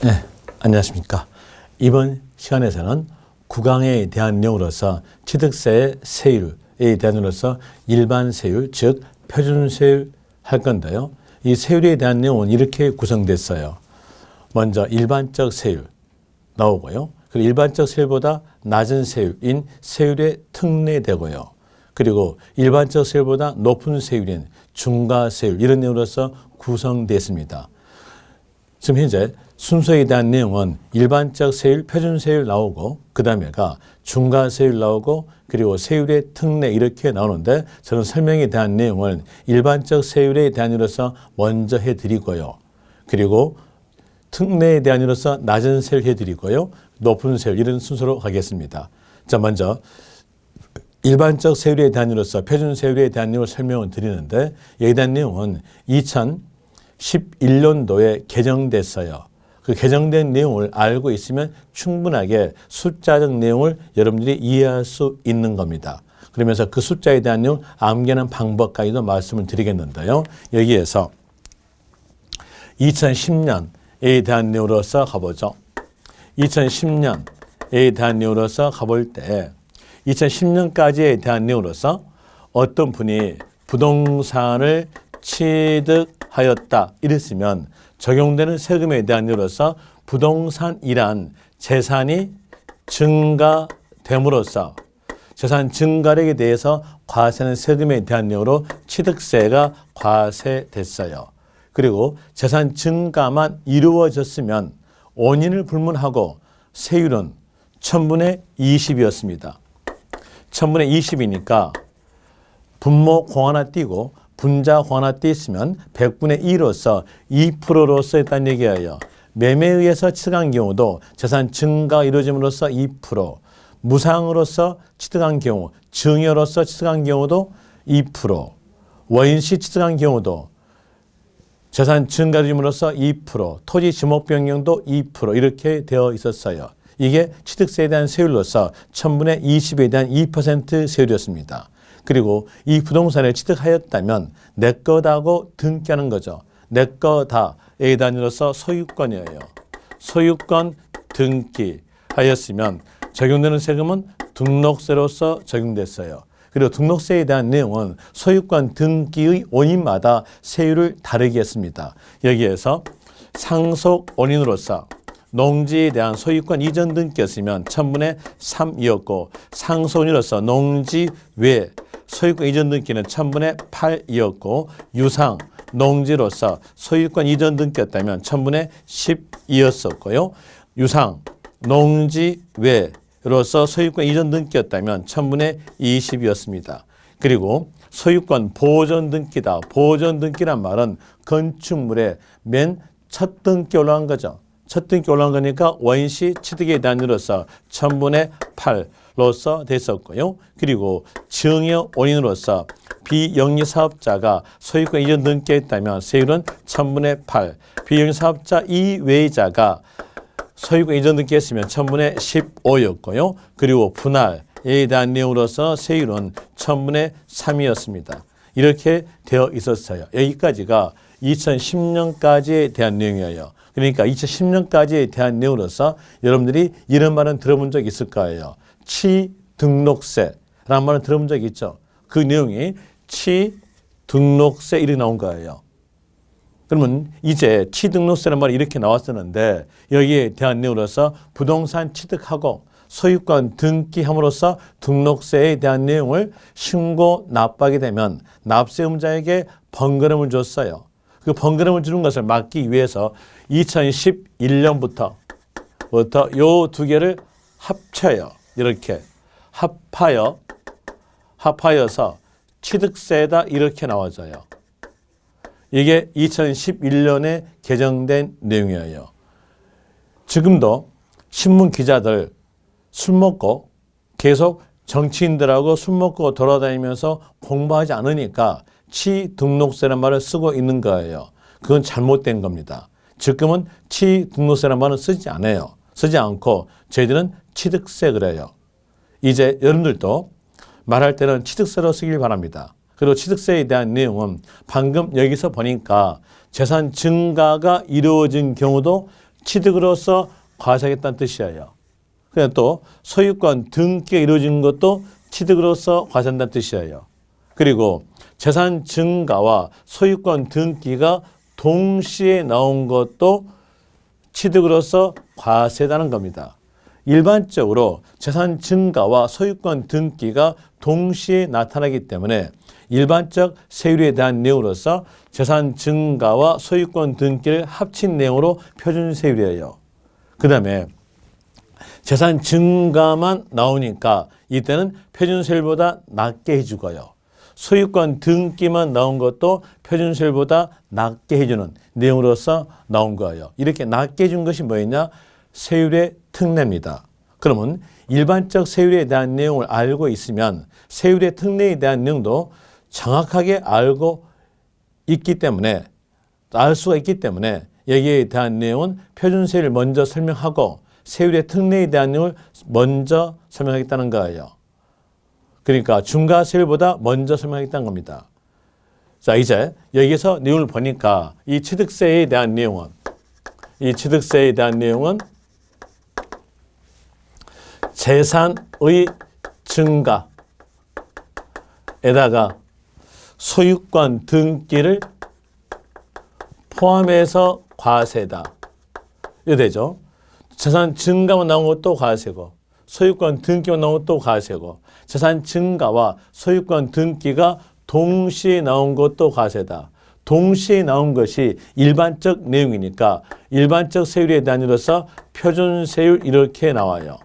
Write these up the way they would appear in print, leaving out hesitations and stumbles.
네, 안녕하십니까. 이번 시간에서는 구강에 대한 내용으로서 취득세의 세율에 대한으로서 일반 세율, 즉 표준 세율 할 건데요. 이 세율에 대한 내용은 이렇게 구성됐어요. 먼저 일반적 세율 나오고요. 그리고 일반적 세율보다 낮은 세율인 세율에 특례되고요. 그리고 일반적 세율보다 높은 세율인 중과 세율 이런 내용으로서 구성됐습니다. 지금 현재 순서에 대한 내용은 일반적 세율, 표준 세율 나오고 그 다음에가 중과 세율 나오고 그리고 세율의 특례 이렇게 나오는데 저는 설명에 대한 내용을 일반적 세율에 대한 이로서 먼저 해드리고요. 그리고 특례에 대한 이로서 낮은 세율 해드리고요. 높은 세율 이런 순서로 가겠습니다. 자, 먼저 일반적 세율에 대한 이로서 표준 세율에 대한 내용을 설명을 드리는데 여기에 대한 내용은 2011년도에 개정됐어요. 그 개정된 내용을 알고 있으면 충분하게 숫자적 내용을 여러분들이 이해할 수 있는 겁니다. 그러면서 그 숫자에 대한 내용 암기하는 방법까지도 말씀을 드리겠는데요. 여기에서 2010년에 대한 내용으로서 가보죠. 2010년에 대한 내용으로서 가볼 때 2010년까지에 대한 내용으로서 어떤 분이 부동산을 취득하였다 이랬으면 적용되는 세금에 대한 이유로서 부동산이란 재산이 증가됨으로써 재산 증가력에 대해서 과세하는 세금에 대한 내용으로 취득세가 과세됐어요. 그리고 재산 증가만 이루어졌으면 원인을 불문하고 세율은 1000분의 20이었습니다. 1000분의 20이니까 분모 공 하나 띄고 분자 공 하나 띄있으면 100분의 2로서 2%로서 했다는 얘기예요. 매매에 의해서 취득한 경우도 재산 증가가 이루어짐으로써 2%, 무상으로서 취득한 경우, 증여로서 취득한 경우도 2%, 원시 취득한 경우도 재산 증가가 이루어짐으로써 2%, 토지 지목 변경도 2% 이렇게 되어 있었어요. 이게 취득세에 대한 세율로서 1000분의 20에 대한 2% 세율이었습니다. 그리고 이 부동산을 취득하였다면 내 거다고 등기하는 거죠. 내 거다에 대한으로서 소유권이에요. 소유권 등기하였으면 적용되는 세금은 등록세로서 적용됐어요. 그리고 등록세에 대한 내용은 소유권 등기의 원인마다 세율을 다르게 했습니다. 여기에서 상속 원인으로서 농지에 대한 소유권 이전 등기였으면 1000분의 3이었고 상속원으로서 농지 외 소유권 이전 등기는 1000분의 8이었고 유상 농지로서 소유권 이전 등기였다면 1000분의 12였었고요. 유상 농지 외로서 소유권 이전 등기였다면 1000분의 20이었습니다. 그리고 소유권 보존 등기다. 보존 등기란 말은 건축물의 맨 첫 등기 올라간 거죠. 첫 등기 올라간 거니까 원시 취득에 대한 이로서 1000분의 8로서 됐었고요. 그리고 증여 원인으로서 비영리 사업자가 소유권 이전 등기했다면 세율은 1000분의 8, 비영리 사업자 이외자가 소유권 이전 등기했으면 1000분의 15였고요. 그리고 분할에 대한 내용으로서 세율은 1000분의 3이었습니다. 이렇게 되어 있었어요. 여기까지가 2010년까지에 대한 내용이에요. 그러니까 2010년까지에 대한 내용으로서 여러분들이 이런 말은 들어본 적 있을 거예요. 취등록세라는 말은 들어본 적 있죠. 그 내용이 취등록세 이렇게 나온 거예요. 그러면 이제 취등록세라는 말이 이렇게 나왔었는데 여기에 대한 내용으로서 부동산 취득하고 소유권 등기함으로써 등록세에 대한 내용을 신고 납부하게 되면 납세음자에게 번거로움을 줬어요. 그 번거로움을 주는 것을 막기 위해서 2011년부터 요 두 개를 합쳐요. 이렇게 합하여서 취득세다 이렇게 나와져요. 이게 2011년에 개정된 내용이에요. 지금도 신문 기자들 술 먹고 계속 정치인들하고 술 먹고 돌아다니면서 공부하지 않으니까 취등록세라는 말을 쓰고 있는 거예요. 그건 잘못된 겁니다. 지금은 취등록세라는 말은 쓰지 않아요. 쓰지 않고 저희들은 취득세 그래요. 이제 여러분들도 말할 때는 취득세로 쓰길 바랍니다. 그리고 취득세에 대한 내용은 방금 여기서 보니까 재산 증가가 이루어진 경우도 취득으로서 과세하겠다는 뜻이에요. 그냥 또 소유권 등기가 이루어진 것도 취득으로서 과세한다는 뜻이에요. 그리고 재산 증가와 소유권 등기가 동시에 나온 것도 취득으로서 과세다는 겁니다. 일반적으로 재산 증가와 소유권 등기가 동시에 나타나기 때문에 일반적 세율에 대한 내용으로서 재산 증가와 소유권 등기를 합친 내용으로 표준 세율이에요. 그 다음에 재산 증가만 나오니까 이때는 표준 세율보다 낮게 해주고요. 소유권 등기만 나온 것도 표준 세율보다 낮게 해주는 내용으로서 나온 거예요. 이렇게 낮게 해준 것이 뭐였냐? 세율의 특례입니다. 그러면 일반적 세율에 대한 내용을 알고 있으면 세율의 특례에 대한 내용도 정확하게 알고 있기 때문에 알 수가 있기 때문에 여기에 대한 내용은 표준 세율을 먼저 설명하고 세율의 특례에 대한 내용을 먼저 설명하겠다는 거예요. 그러니까 중과 세율보다 먼저 설명하겠다는 겁니다. 자, 이제 여기서 내용을 보니까 이 취득세에 대한 내용은 재산의 증가에다가 소유권 등기를 포함해서 과세다. 이거 되죠? 재산 증가만 나온 것도 과세고 소유권 등기만 나온 것도 과세고 재산 증가와 소유권 등기가 동시에 나온 것도 과세다. 동시에 나온 것이 일반적 내용이니까 일반적 세율에 대한 이로서 표준 세율 이렇게 나와요.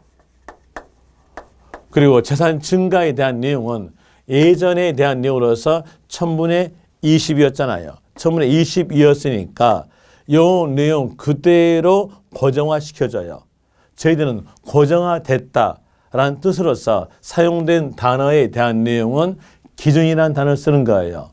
그리고 재산 증가에 대한 내용은 예전에 대한 내용으로서 1000분의 20이었잖아요. 1000분의 20이었으니까 이 내용 그대로 고정화시켜줘요. 저희들은 고정화됐다라는 뜻으로서 사용된 단어에 대한 내용은 기준이라는 단어를 쓰는 거예요.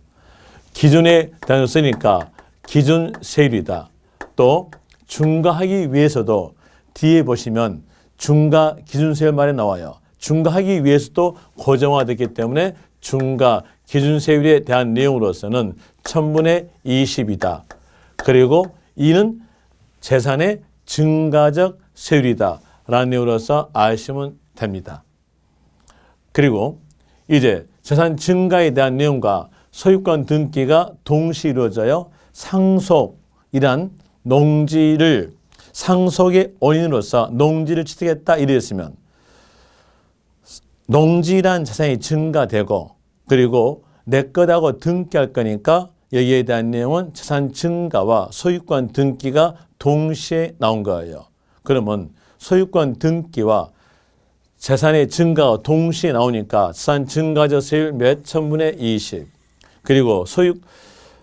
기준의 단어를 쓰니까 기준 세율이다. 또 중과하기 위해서도 뒤에 보시면 중과 기준 세율 말에 나와요. 중과하기 위해서도 고정화됐기 때문에 중과 기준 세율에 대한 내용으로서는 1000분의 20이다. 그리고 이는 재산의 증가적 세율이다 라는 내용으로서 아시면 됩니다. 그리고 이제 재산 증가에 대한 내용과 소유권 등기가 동시에 이루어져요. 상속이란 농지를 상속의 원인으로서 농지를 취득했다 이랬으면 농지란 재산이 증가되고 그리고 내 것하고 등기할 거니까 여기에 대한 내용은 재산 증가와 소유권 등기가 동시에 나온 거예요. 그러면 소유권 등기와 재산의 증가가 동시에 나오니까 재산 증가적 세율 몇 천분의 20 그리고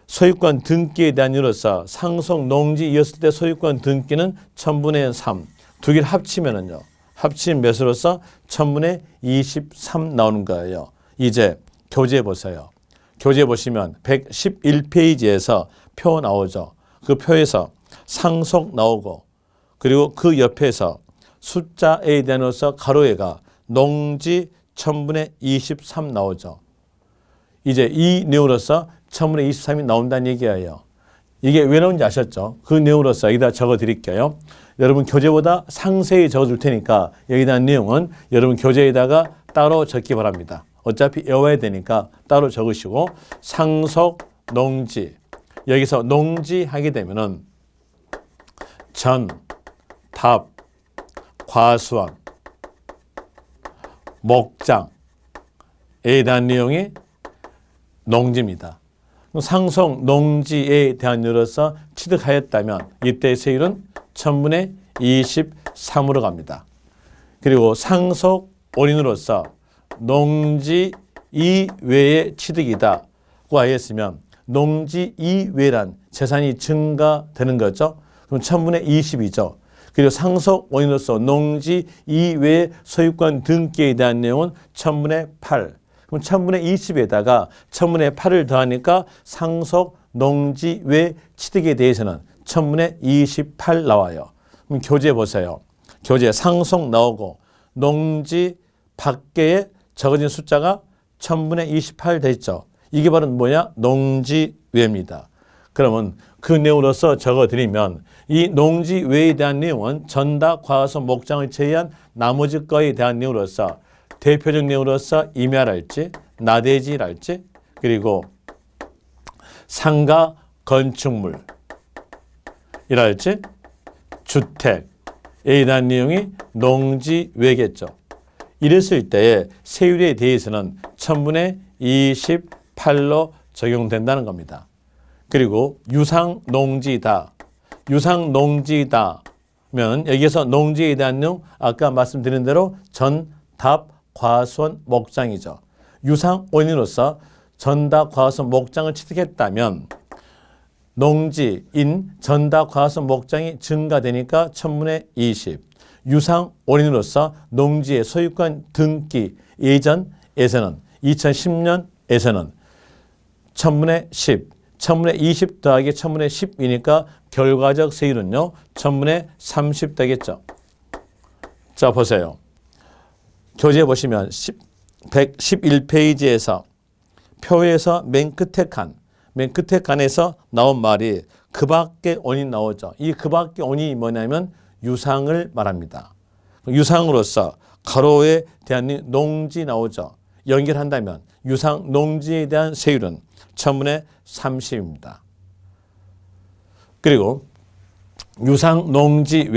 소유권 등기에 대한 이로서 상속 농지이었을 때 소유권 등기는 1000분의 3 두 개를 합치면은요. 합친 몇으로서 1000분의 23 나오는 거예요. 이제 교재 보세요. 교재 보시면 111페이지에서 표 나오죠. 그 표에서 상속 나오고 그리고 그 옆에서 숫자에 대한으로서 가로에가 농지 1000분의 23 나오죠. 이제 이 내용으로서 1000분의 23이 나온다는 얘기예요. 이게 왜 나오는지 아셨죠? 그 내용으로서 여기다 적어 드릴게요. 여러분 교재보다 상세히 적어줄 테니까 여기에 대한 내용은 여러분 교재에다가 따로 적기 바랍니다. 어차피 외워야 되니까 따로 적으시고 상속 농지 여기서 농지 하게 되면은 전, 답, 과수원, 목장에 대한 내용이 농지입니다. 상속 농지에 대한 이로서 취득하였다면 이때 세율은 1000분의 23으로 갑니다. 그리고 상속 원인으로서 농지 이외의 취득이다고 하였으면 농지 이외란 재산이 증가되는 거죠. 그럼 1000분의 20이죠. 그리고 상속 원인으로서 농지 이외의 소유권 등기에 대한 내용은 1000분의 8. 그럼 1000분의 20에다가 1000분의 8을 더하니까 상속 농지 외 취득에 대해서는 1000분의 28 나와요. 그럼 교재 보세요. 교재 상속 나오고 농지 밖에 적어진 숫자가 1000분의 28 돼 있죠. 이게 바로 뭐냐? 농지 외입니다. 그러면 그 내용으로서 적어드리면 이 농지 외에 대한 내용은 전다, 과서, 목장을 제외한 나머지 거에 대한 내용으로서 대표적 내용으로서 임야랄지 나대지랄지 그리고 상가, 건축물 이랄지 주택에 대한 내용이 농지 외겠죠. 이랬을 때에 세율에 대해서는 1000분의 28로 적용된다는 겁니다. 그리고 유상농지다. 유상농지다면 여기에서 농지에 대한 내용 아까 말씀드린 대로 전, 답, 과수원, 목장이죠. 유상원인으로서 전다, 과수원, 목장을 취득했다면 농지인 전다, 과수원, 목장이 증가되니까 1000분의 20. 유상원인으로서 농지의 소유권 등기 예전에서는 2010년에서는 1000분의 10. 1000분의 20 더하기 1000분의 10이니까 결과적 세율은요. 1000분의 30 되겠죠. 자 보세요. 교재 보시면 111페이지에서 표에서 맨 끝에 칸에서 나온 말이 그 밖에 원인이 나오죠. 이 그 밖에 원인이 뭐냐면 유상을 말합니다. 유상으로서 가로에 대한 농지 나오죠. 연결한다면 유상 농지에 대한 세율은 1000분의 30입니다. 그리고 유상 농지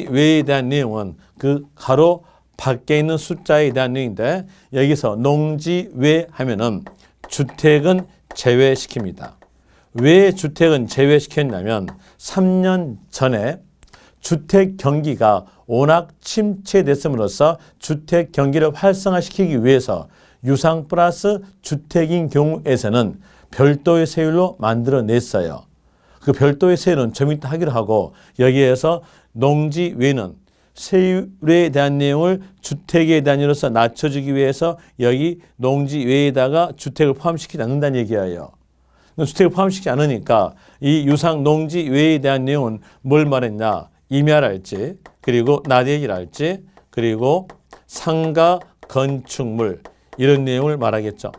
외에 대한 내용은 그 가로 밖에 있는 숫자에 대한 내용인데 여기서 농지 외 하면은 주택은 제외시킵니다. 왜 주택은 제외시켰냐면 3년 전에 주택 경기가 워낙 침체됐음으로써 주택 경기를 활성화시키기 위해서 유상 플러스 주택인 경우에서는 별도의 세율로 만들어냈어요. 그 별도의 세율은 좀 이따 하기로 하고 여기에서 농지 외는 세율에 대한 내용을 주택에 대한 이로서 낮춰주기 위해서 여기 농지 외에다가 주택을 포함시키지 않는다는 얘기예요. 주택을 포함시키지 않으니까 이 유상 농지 외에 대한 내용은 뭘 말했냐. 임야랄지 그리고 나대지랄지 그리고 상가, 건축물 이런 내용을 말하겠죠.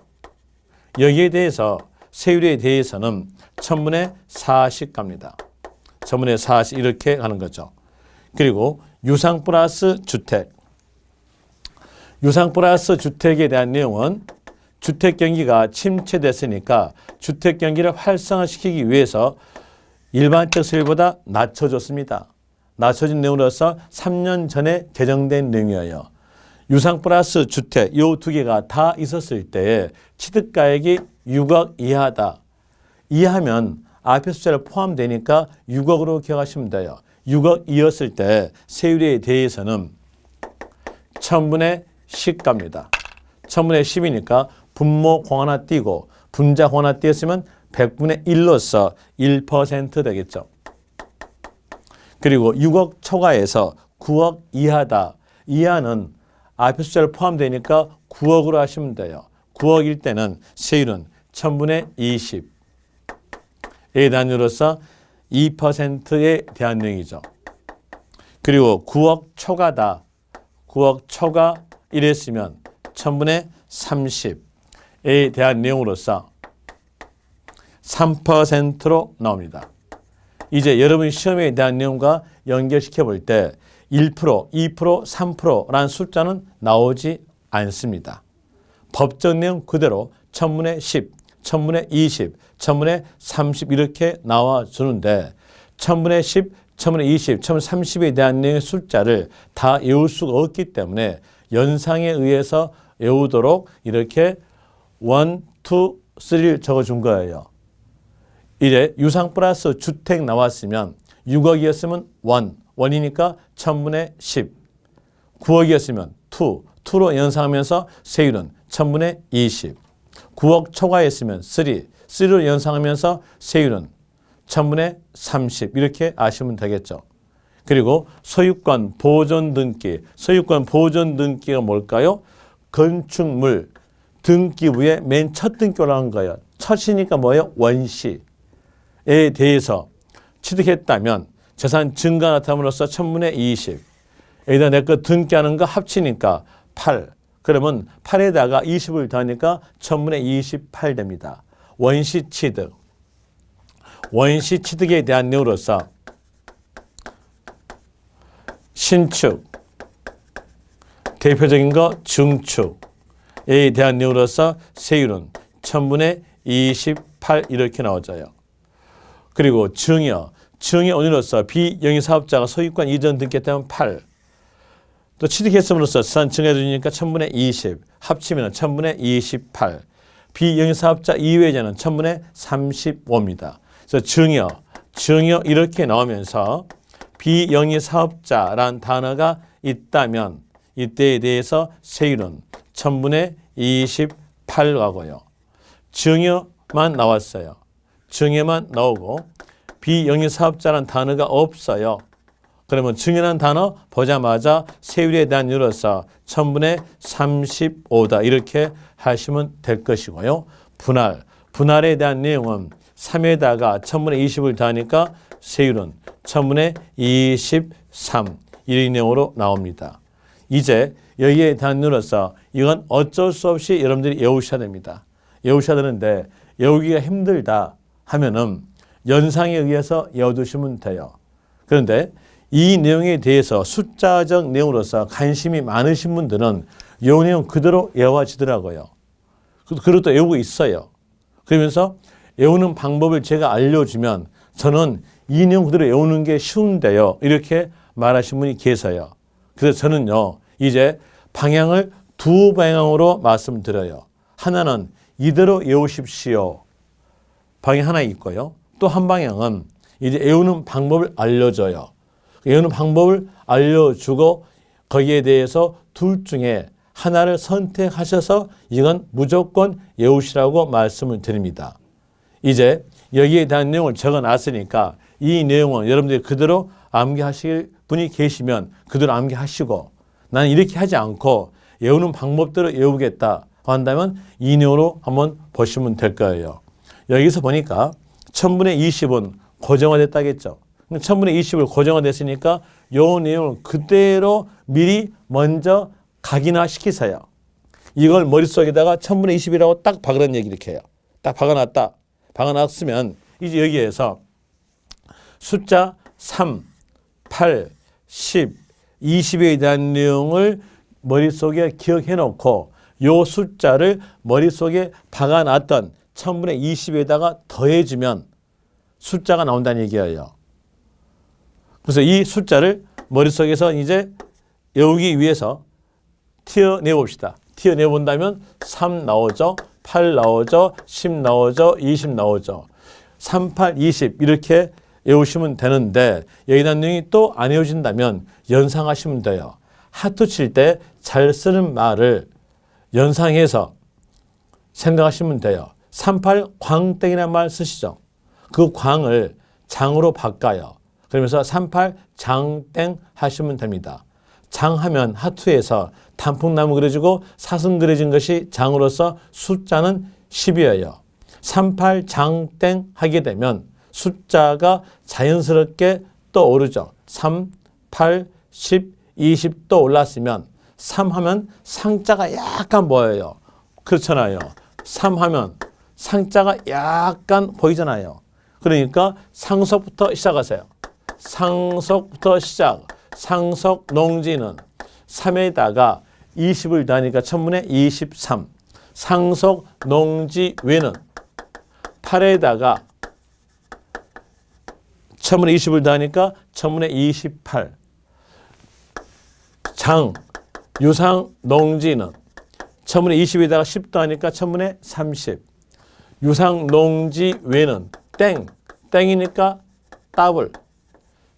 여기에 대해서 세율에 대해서는 1000분의 40 갑니다. 1000분의 40 이렇게 가는 거죠. 그리고 유상 플러스 주택. 유상 플러스 주택에 대한 내용은 주택 경기가 침체됐으니까 주택 경기를 활성화시키기 위해서 일반적 세율보다 낮춰줬습니다. 낮춰진 내용으로서 3년 전에 개정된 내용이에요. 유상 플러스 주택 이 두 개가 다 있었을 때에 취득가액이 6억 이하다. 이하면 앞에 숫자를 포함되니까 6억으로 기억하시면 돼요. 6억이었을 때 세율에 대해서는 1000분의 10 갑니다. 1000분의 10이니까 분모 하나 띄고 분자 하나 띄었으면 100분의 1로서 1% 되겠죠. 그리고 6억 초과해서 9억 이하다. 이하는 앞에 숫자를 포함되니까 9억으로 하시면 돼요. 9억일 때는 세율은 1000분의 20. 의 단위로서 2%에 대한 내용이죠. 그리고 9억 초과다. 9억 초과 이랬으면 1000분의 30에 대한 내용으로서 3%로 나옵니다. 이제 여러분 시험에 대한 내용과 연결시켜 볼 때 1%, 2%, 3%라는 숫자는 나오지 않습니다. 법적 내용 그대로 1000분의 10, 1000분의 20, 1000분의 30 이렇게 나와주는데 1000분의 10, 1000분의 20, 1000분의 30에 대한 내용의 숫자를 다 외울 수가 없기 때문에 연상에 의해서 외우도록 이렇게 1, 2, 3를 적어준 거예요. 이제 유상 플러스 주택 나왔으면 6억이었으면 1이니까 1000분의 10. 9억이었으면 2로 연상하면서 세율은 1000분의 20. 9억 초과했으면 3로 연상하면서 세율은 1000분의 30 이렇게 아시면 되겠죠. 그리고 소유권 보존 등기. 소유권 보존 등기가 뭘까요? 건축물 등기부의 맨 첫 등기로 한 거예요. 첫이니까 뭐예요? 원시에 대해서 취득했다면 재산 증가 나타남으로써 1000분의 20. 여기다 내 거 등기하는 거 합치니까 8. 그러면 8에다가 20을 더하니까 1000분의 28 됩니다. 원시 취득. 원시 취득에 대한 내용으로서 신축, 대표적인 거 중축에 대한 내용으로서 세율은 1000분의 28 이렇게 나오져요. 그리고 증여, 증여 원인으로서 비영위 사업자가 소유권 이전 등기했다면 8. 또 취득했음으로써 재산 증여해주니까 1000분의 20. 합치면 1000분의 28. 비영위 사업자 이외자는 1000분의 35입니다. 그래서 증여 이렇게 나오면서 비영위 사업자란 단어가 있다면 이때에 대해서 세율은 1000분의 28가고요. 증여만 나왔어요. 증여만 나오고 비영위 사업자란 단어가 없어요. 그러면 증여란 단어 보자마자 세율에 대한 이유로서 1000분의 35다 이렇게 하시면 될 것이고요. 분할에 대한 내용은 3에다가 1000분의 20을 더하니까 세율은 1000분의 23 이 내용으로 나옵니다. 이제 여기에 대한 이유로서 이건 어쩔 수 없이 여러분들이 외우셔야 됩니다. 외우셔야 되는데 외우기가 힘들다 하면은 연상에 의해서 외워두시면 돼요. 그런데 이 내용에 대해서 숫자적 내용으로서 관심이 많으신 분들은 이 내용 그대로 외워지더라고요. 그리고 또 외우고 있어요. 그러면서 외우는 방법을 제가 알려주면 저는 이 내용 그대로 외우는 게 쉬운데요. 이렇게 말하신 분이 계세요. 그래서 저는요, 이제 방향을 두 방향으로 말씀드려요. 하나는 이대로 외우십시오. 방향 하나 있고요. 또 한 방향은 이제 외우는 방법을 알려줘요. 외우는 방법을 알려주고 거기에 대해서 둘 중에 하나를 선택하셔서 이건 무조건 외우시라고 말씀을 드립니다. 이제 여기에 대한 내용을 적어놨으니까 이 내용은 여러분들이 그대로 암기하실 분이 계시면 그대로 암기하시고 나는 이렇게 하지 않고 외우는 방법대로 외우겠다 한다면 이 내용으로 한번 보시면 될 거예요. 여기서 보니까 1000분의 20은 고정화됐다겠죠. 1000분의 20을 고정화됐으니까 이 내용을 그대로 미리 먼저 각인화시키세요. 이걸 머릿속에다가 1000분의 20이라고 딱 박으라는 얘기 이렇게 해요. 딱 박아놨다. 박아놨으면 이제 여기에서 숫자 3, 8, 10, 20에 대한 내용을 머릿속에 기억해 놓고 이 숫자를 머릿속에 박아놨던 1000분의 20에다가 더해주면 숫자가 나온다는 얘기예요. 그래서 이 숫자를 머릿속에서 이제 외우기 위해서 튀어내봅시다. 튀어내본다면 3 나오죠. 8 나오죠. 10 나오죠. 20 나오죠. 3, 8, 20 이렇게 외우시면 되는데 여기다 내용이 또 안 외워진다면 연상하시면 돼요. 하트 칠 때 잘 쓰는 말을 연상해서 생각하시면 돼요. 38 광땡이라는 말 쓰시죠. 그 광을 장으로 바꿔요. 그러면서 38 장땡 하시면 됩니다. 장하면 하투에서 단풍나무 그려지고 사슴 그려진 것이 장으로서 숫자는 10이에요. 38 장땡 하게 되면 숫자가 자연스럽게 떠오르죠. 3, 8, 10, 20 또 올랐으면 3 하면 상자가 약간 보여요. 그렇잖아요. 3 하면 상자가 약간 보이잖아요. 그러니까 상속부터 시작하세요. 상속부터 시작. 상속 농지는 3에다가 20을 더하니까 1000분의 23. 상속 농지 외는 8에다가 1000분의 20을 더하니까 1000분의 28. 장, 유상 농지는 1000분의 20에다가 10 더하니까 1000분의 30. 유상 농지 외는 땡, 땡이니까 더블.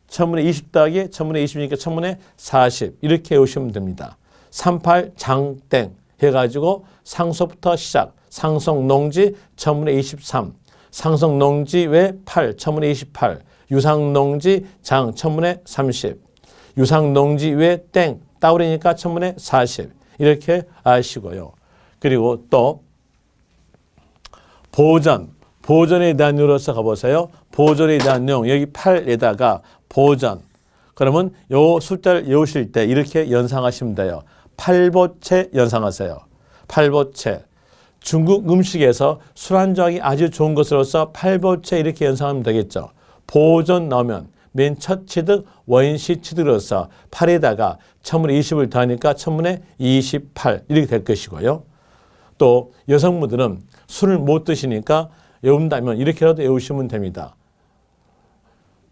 1000분의 20 더하기 1000분의 20이니까 1000분의 40 이렇게 외우시면 됩니다. 38 장땡 해가지고 상속부터 시작. 상속농지 1000분의 23. 상속농지 외 8 1000분의 28. 유상농지 장 1000분의 30. 유상농지 외 땡 따오리니까 1000분의 40 이렇게 아시고요. 그리고 또 보전에 대한 내용으로서 가보세요. 보전에 대한 내용 여기 8에다가 보전. 그러면 요 숫자를 외우실 때 이렇게 연상하시면 돼요. 팔보채 연상하세요. 팔보채. 중국 음식에서 술안주하기 아주 좋은 것으로서 팔보채 이렇게 연상하면 되겠죠. 보존 나오면 맨 첫 취득 원시 취득으로서 8에다가 1020을 더하니까 1000분의 28 이렇게 될 것이고요. 또 여성분들은 술을 못 드시니까 외운다면 이렇게라도 외우시면 됩니다.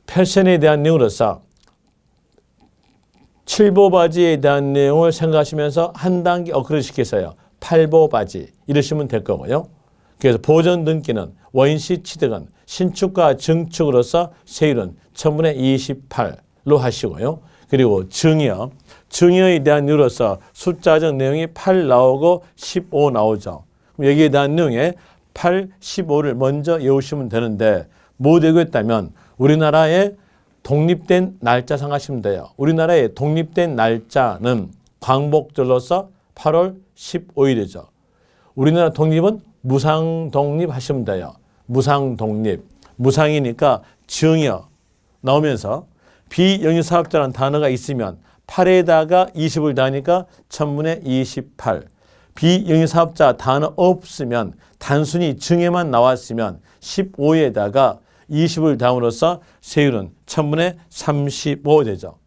패션에 대한 내용으로서 칠보바지에 대한 내용을 생각하시면서 한 단계 업그레이드 시켜서요. 팔보바지 이러시면 될 거고요. 그래서 보존 등기는 원시 취득은 신축과 증축으로서 세율은 1000분의 28로 하시고요. 그리고 증여, 증여에 대한 이유로서 숫자적 내용이 8 나오고 15 나오죠. 그럼 여기에 대한 내용에 8, 15를 먼저 외우시면 되는데 못 외웠다면 우리나라의 독립된 날짜 생각하시면 돼요. 우리나라의 독립된 날짜는 광복절로서 8월 15일이죠. 우리나라 독립은 무상독립 하시면 돼요. 무상독립. 무상이니까 증여 나오면서 비영리사업자라는 단어가 있으면 8에다가 20을 더하니까 1000분의 28. 비영리사업자 단어 없으면 단순히 증여만 나왔으면 15에다가 20을 더함으로써 세율은 1000분의 35 되죠.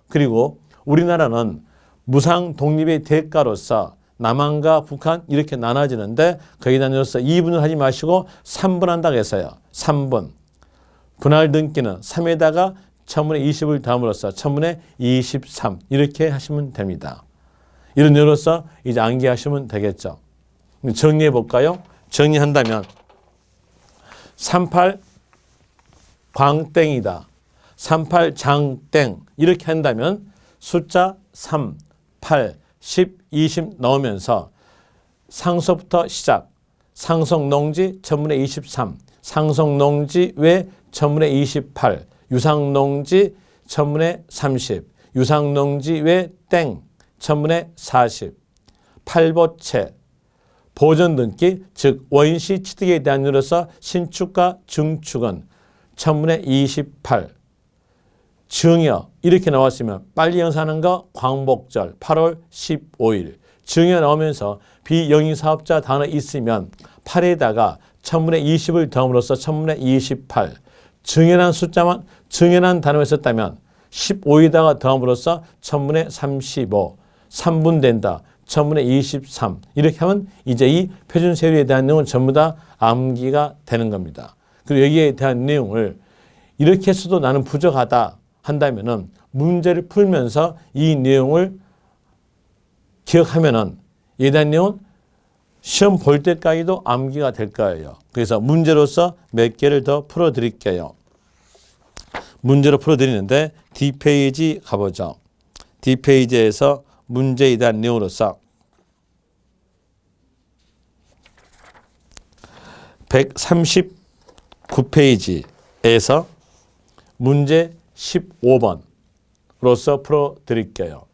그리고 우리나라는 무상 독립의 대가로서 남한과 북한 이렇게 나눠지는데 거기다 넣어서 2분을 하지 마시고 3분 한다고 했어요. 3분. 분할 등기는 3에다가 1000분의 20을 더함으로써 1000분의 23 이렇게 하시면 됩니다. 이런 예로서 이제 암기하시면 되겠죠. 정리해 볼까요? 정리한다면 38 광땡이다. 38 장땡 이렇게 한다면 숫자 3, 8, 10, 20 넣으면서 상서부터 시작. 상속농지 1000분의 23, 상속농지 외 1000분의 28, 유상농지 1000분의 30, 유상농지 외 땡 1000분의 40, 팔보채, 보존등기 즉 원시 취득에 대한 이유로서 신축과 증축은 1000분의 28, 증여 이렇게 나왔으면 빨리 연산하는 거 광복절 8월 15일 증여 나오면서 비영리사업자 단어 있으면 8에다가 1000분의 20을 더함으로써 1000분의 28 증여란 숫자만 증여란 단어가 있었다면 15에다가 더함으로써 1000분의 35 3분 된다 1000분의 23 이렇게 하면 이제 이 표준세율에 대한 내용은 전부 다 암기가 되는 겁니다. 그리고 여기에 대한 내용을 이렇게 해서도 나는 부족하다 한다면은 문제를 풀면서 이 내용을 기억하면은 이에 대한 내용은 시험 볼 때까지도 암기가 될 거예요. 그래서 문제로서 몇 개를 더 풀어드릴게요. 문제로 풀어드리는데 D페이지 가보죠. D페이지에서 문제에 대한 내용으로서 139페이지에서 문제 15번으로서 풀어드릴게요.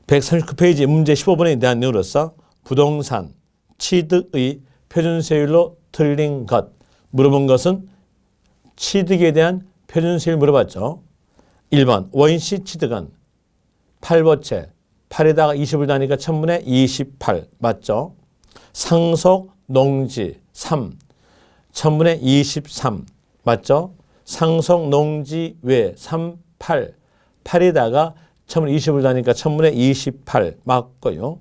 139페이지 문제 15번에 대한 내용으로서 부동산 취득의 표준세율로 틀린 것 물어본 것은 취득에 대한 표준세율 물어봤죠. 1번 원시 취득은 팔보채 8에다가 20을 더하니까 1000분의 28 맞죠. 상속 농지 3 1000분의 23 맞죠. 상속 농지 외 3, 8 8에다가 1000분의 20을 더하니까 1000분의 28 맞고요.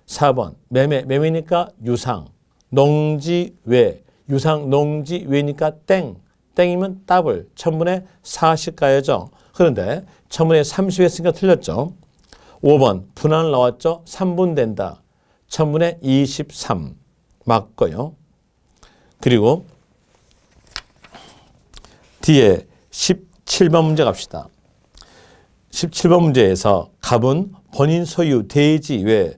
4번 매매니까 유상 농지 외 유상 농지 외니까 땡이면 더블 1000분의 40 가야죠. 그런데 1000분의 30 했으니까 틀렸죠. 5번 분할 나왔죠. 3분 된다 1000분의 23 맞고요. 그리고 뒤에 17번 문제 갑시다. 17번 문제에서 갑은 본인 소유 대지 외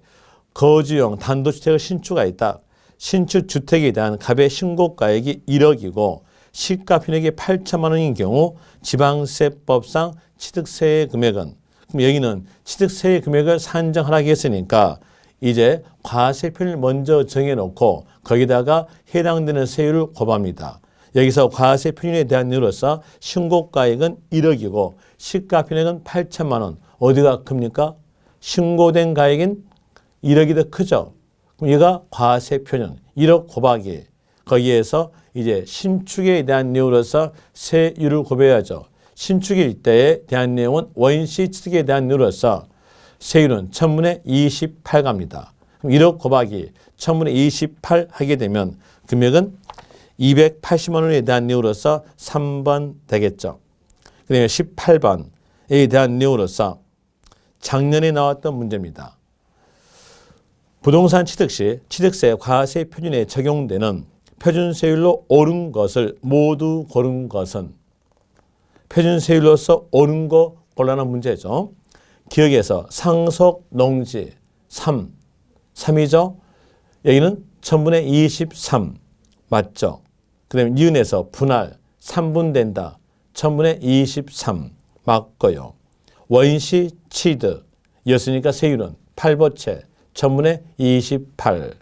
거주용 단독주택을 신축가 있다. 신축 주택에 대한 갑의 신고가액이 1억이고 시가 편익이 8천만 원인 경우 지방세법상 취득세 금액은 그럼 여기는 취득세 금액을 산정하라고 했으니까 이제 과세표를 먼저 정해놓고 거기다가 해당되는 세율을 곱합니다. 여기서 과세 편익에 대한 이유로서 신고가액은 1억이고 시가편액은 8천만 원. 어디가 큽니까? 신고된 가액인 1억이 더 크죠. 그럼 얘가 과세 표준 1억 곱하기 거기에서 이제 신축에 대한 내용으로서 세율을 곱해야죠. 신축일 때에 대한 내용은 원시 취득에 대한 내용으로서 세율은 1000분의 28 갑니다. 그럼 1억 곱하기 1000분의 28 하게 되면 금액은 280만 원에 대한 내용으로서 3번 되겠죠. 그 다음에 18번에 대한 내용으로서 작년에 나왔던 문제입니다. 부동산 취득 시 취득세 과세 표준에 적용되는 표준세율로 오른 것을 모두 고른 것은 표준세율로서 오른 거 곤란한 문제죠. 기억에서 상속 농지 3이죠. 여기는 1000분의 23 맞죠. 그 다음에 니은에서 분할 3분된다 1000분의 23 맞고요. 원시 취득이었으니까 세율은 8보채 1000분의 28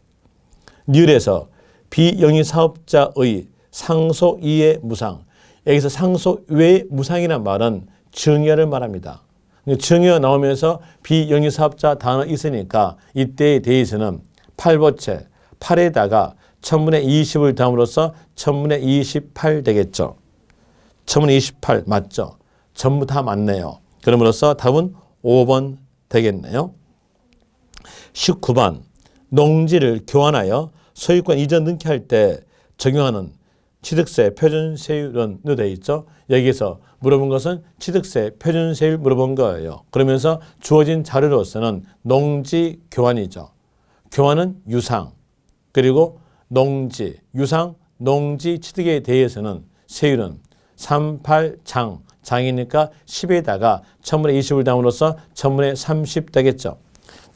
니을에서 비영리 사업자의 상속 이해 무상 여기서 상속 외 무상이라는 말은 증여를 말합니다. 증여 나오면서 비영리 사업자 단어 있으니까 이때에 대해서는 8보채 8에다가 1000분의 20을 더함으로써 1000분의 28 되겠죠. 1000분의 28 맞죠? 전부 다 맞네요. 그럼으로써 답은 5번 되겠네요. 19번 농지를 교환하여 소유권 이전 등기할 때 적용하는 취득세 표준세율은 되어 있죠. 여기서 물어본 것은 취득세 표준세율 물어본 거예요. 그러면서 주어진 자료로서는 농지 교환이죠. 교환은 유상 그리고 농지, 유상, 농지 취득에 대해서는 세율은 38장, 장이니까 10에다가 1000분의 20을 담으로써 1000분의 30 되겠죠.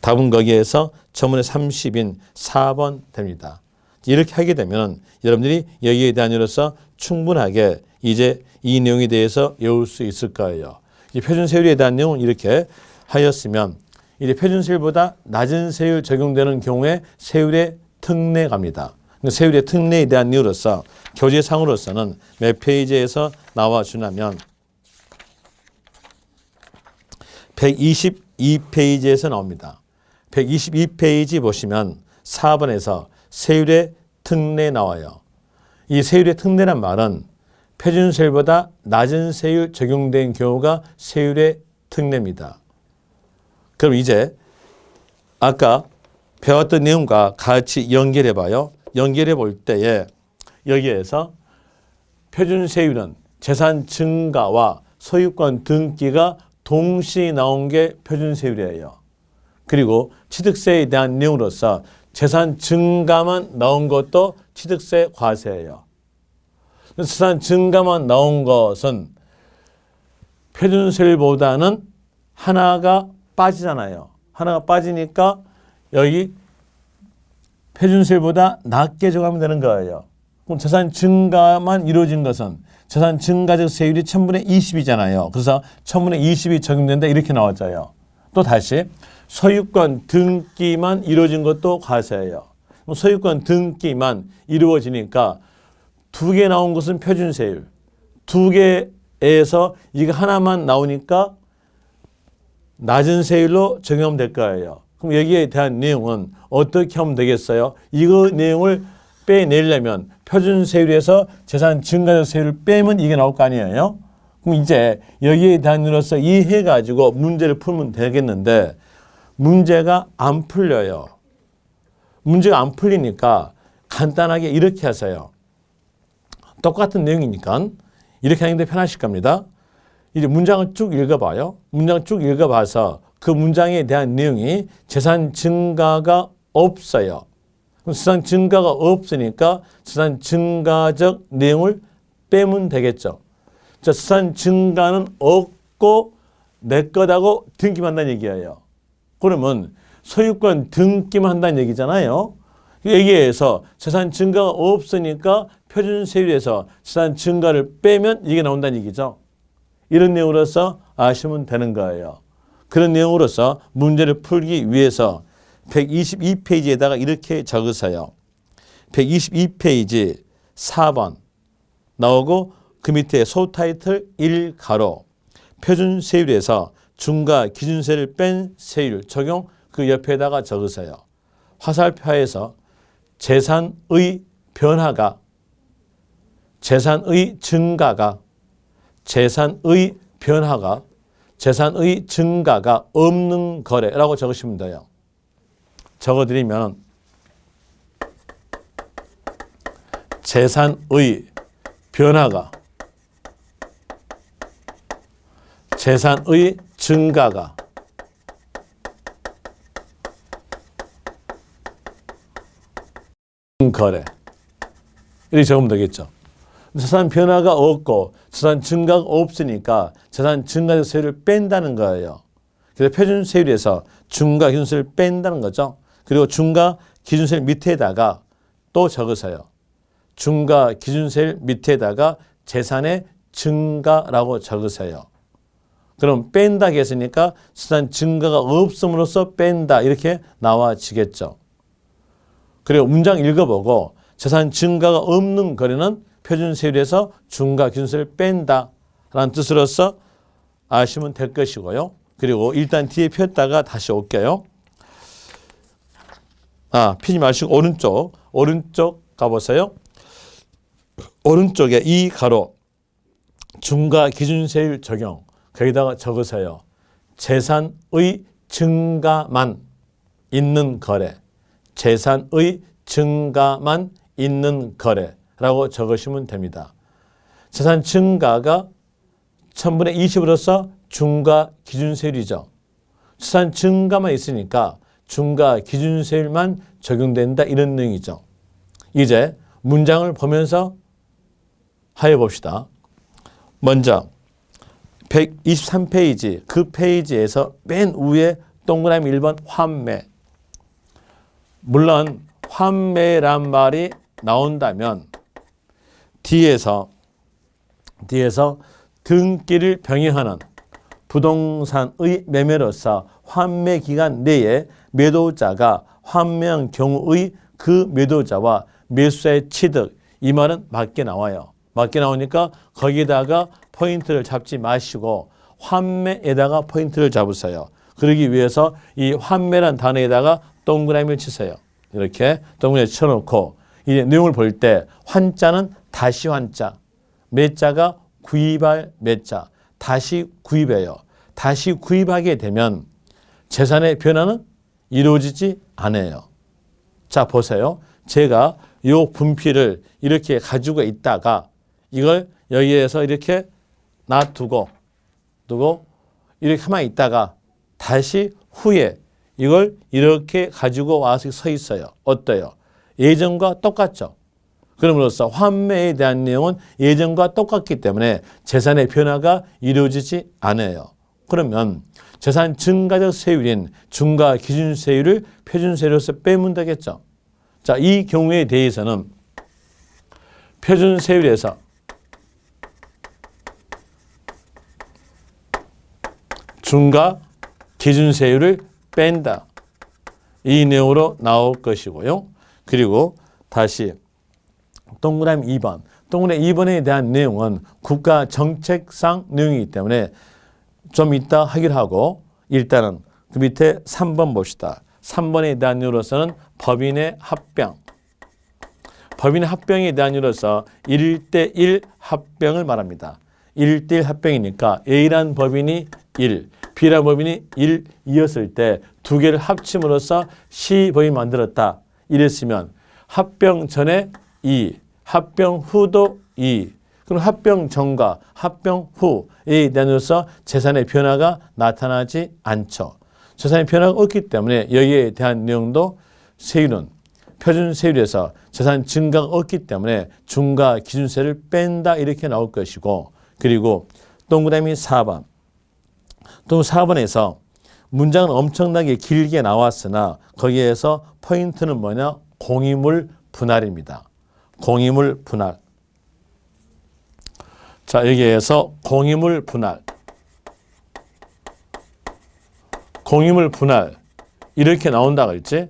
답은 거기에서 1000분의 30인 4번 됩니다. 이렇게 하게 되면 여러분들이 여기에 대한 이로서 충분하게 이제 이 내용에 대해서 외울 수 있을 거예요. 이 표준세율에 대한 내용은 이렇게 하였으면 이제 표준세율보다 낮은 세율 적용되는 경우에 세율의 특례 갑니다. 세율의 특례에 대한 이유로서 교재상으로서는 몇 페이지에서 나와주냐면 122페이지에서 나옵니다. 122페이지 보시면 4번에서 세율의 특례 나와요. 이 세율의 특례란 말은 표준세율보다 낮은 세율 적용된 경우가 세율의 특례입니다. 그럼 이제 아까 배웠던 내용과 같이 연결해 봐요. 연결해 볼 때에 여기에서 표준세율은 재산 증가와 소유권 등기가 동시에 나온 게 표준세율이에요. 그리고 취득세에 대한 내용으로서 재산 증가만 나온 것도 취득세 과세예요. 재산 증가만 나온 것은 표준세율보다는 하나가 빠지잖아요. 하나가 빠지니까 여기 표준세율보다 낮게 적용하면 되는 거예요. 그럼 재산 증가만 이루어진 것은 재산 증가적 세율이 1000분의 20이잖아요. 그래서 1000분의 20이 적용된다 이렇게 나왔잖아요. 또 다시 소유권 등기만 이루어진 것도 과세예요. 그럼 소유권 등기만 이루어지니까 2개 나온 것은 표준세율. 2개에서 이거 하나만 나오니까 낮은 세율로 적용하면 될 거예요. 그럼 여기에 대한 내용은 어떻게 하면 되겠어요? 이거 내용을 빼내려면 표준세율에서 재산 증가적 세율을 빼면 이게 나올 거 아니에요? 그럼 이제 여기에 대한 이유로서 이해가지고 문제를 풀면 되겠는데 문제가 안 풀려요. 문제가 안 풀리니까 간단하게 이렇게 하세요. 똑같은 내용이니까 이렇게 하는 게 편하실 겁니다. 이제 문장을 쭉 읽어봐요. 문장을 쭉 읽어봐서 그 문장에 대한 내용이 재산 증가가 없어요. 재산 증가가 없으니까 재산 증가적 내용을 빼면 되겠죠. 자, 재산 증가는 없고 내 거다고 등기만 한다는 얘기예요. 그러면 소유권 등기만 한다는 얘기잖아요. 여기에서 재산 증가가 없으니까 표준세율에서 재산 증가를 빼면 이게 나온다는 얘기죠. 이런 내용으로서 아시면 되는 거예요. 그런 내용으로서 문제를 풀기 위해서 122페이지에다가 이렇게 적으세요. 122페이지 4번 나오고 그 밑에 소타이틀 1가로 표준세율에서 중과 기준세를 뺀 세율 적용 그 옆에다가 적으세요. 화살표에서 재산의 변화가, 재산의 증가가, 재산의 변화가, 재산의 증가가 없는 거래라고 적으시면 돼요. 적어드리면 재산의 변화가, 재산의 증가가 거래. 이렇게 적으면 되겠죠. 재산 변화가 없고 재산 증가가 없으니까 재산 증가적 세율을 뺀다는 거예요. 그래서 표준세율에서 중과 기준세율을 뺀다는 거죠. 그리고 중과 기준세율 밑에다가 또 적으세요. 중과 기준세율 밑에다가 재산의 증가라고 적으세요. 그럼 뺀다 했으니까 재산 증가가 없음으로써 뺀다 이렇게 나와지겠죠. 그리고 문장 읽어보고 재산 증가가 없는 거래는 표준세율에서 중과 기준세율을 뺀다라는 뜻으로서 아시면 될 것이고요. 그리고 일단 뒤에 폈다가 다시 올게요. 피지 마시고 오른쪽 가보세요. 오른쪽에 이 가로 중과 기준세율 적용 거기다가 적으세요. 재산의 증가만 있는 거래, 재산의 증가만 있는 거래라고 적으시면 됩니다. 재산 증가가 1000분의 20으로서 중과 기준세율이죠. 재산 증가만 있으니까 중과 기준세율만 적용된다 이런 내용이죠. 이제 문장을 보면서 하여 봅시다. 먼저 123페이지 그 페이지에서 맨 위에 동그라미 1번 환매. 물론 환매란 말이 나온다면 뒤에서 등기를 병행하는 부동산의 매매로서 환매 기간 내에 매도자가 환매한 경우의 그 매도자와 매수자의 취득, 이 말은 맞게 나와요. 맞게 나오니까 거기다가 포인트를 잡지 마시고 환매에다가 포인트를 잡으세요. 그러기 위해서 이 환매란 단어에다가 동그라미를 치세요. 이렇게 동그라미 쳐놓고 이제 내용을 볼 때 환자는 다시 환자, 매자가 구입할 매자, 다시 구입해요. 다시 구입하게 되면 재산의 변화는 이루어지지 않아요. 자, 보세요. 제가 이 분필을 이렇게 가지고 있다가 이걸 여기에서 이렇게 놔두고 이렇게 가만히 있다가 다시 후에 이걸 이렇게 가지고 와서 서 있어요. 어때요? 예전과 똑같죠? 그럼으로써 환매에 대한 내용은 예전과 똑같기 때문에 재산의 변화가 이루어지지 않아요. 그러면 재산 증가적 세율인 중과 기준세율을 표준세율로서 빼면 되겠죠. 자, 이 경우에 대해서는 표준세율에서 중과 기준세율을 뺀다. 이 내용으로 나올 것이고요. 그리고 다시 동그라미 2번. 동그라미 2번에 대한 내용은 국가정책상 내용이기 때문에 좀 이따 하기로 하고 일단은 그 밑에 3번 봅시다. 3번에 대한 이유로서는 법인의 합병. 법인의 합병에 대한 이유로서 1대1 합병을 말합니다. 1대1 합병이니까 A란 법인이 1, B란 법인이 1이었을 때 두 개를 합침으로써 C법인이 만들었다. 이랬으면 합병 전에 2, 합병 후도 2. 그럼 합병 전과 합병 후에 대해서 재산의 변화가 나타나지 않죠. 재산의 변화가 없기 때문에 여기에 대한 내용도 세율은 표준세율에서 재산 증가가 없기 때문에 중과 기준세를 뺀다 이렇게 나올 것이고 그리고 동그라미 4번. 또 4번에서 문장은 엄청나게 길게 나왔으나 거기에서 포인트는 뭐냐? 공유물 분할입니다. 공유물 분할. 자, 여기에서 공유물 분할. 공유물 분할 이렇게 나온다고 했지?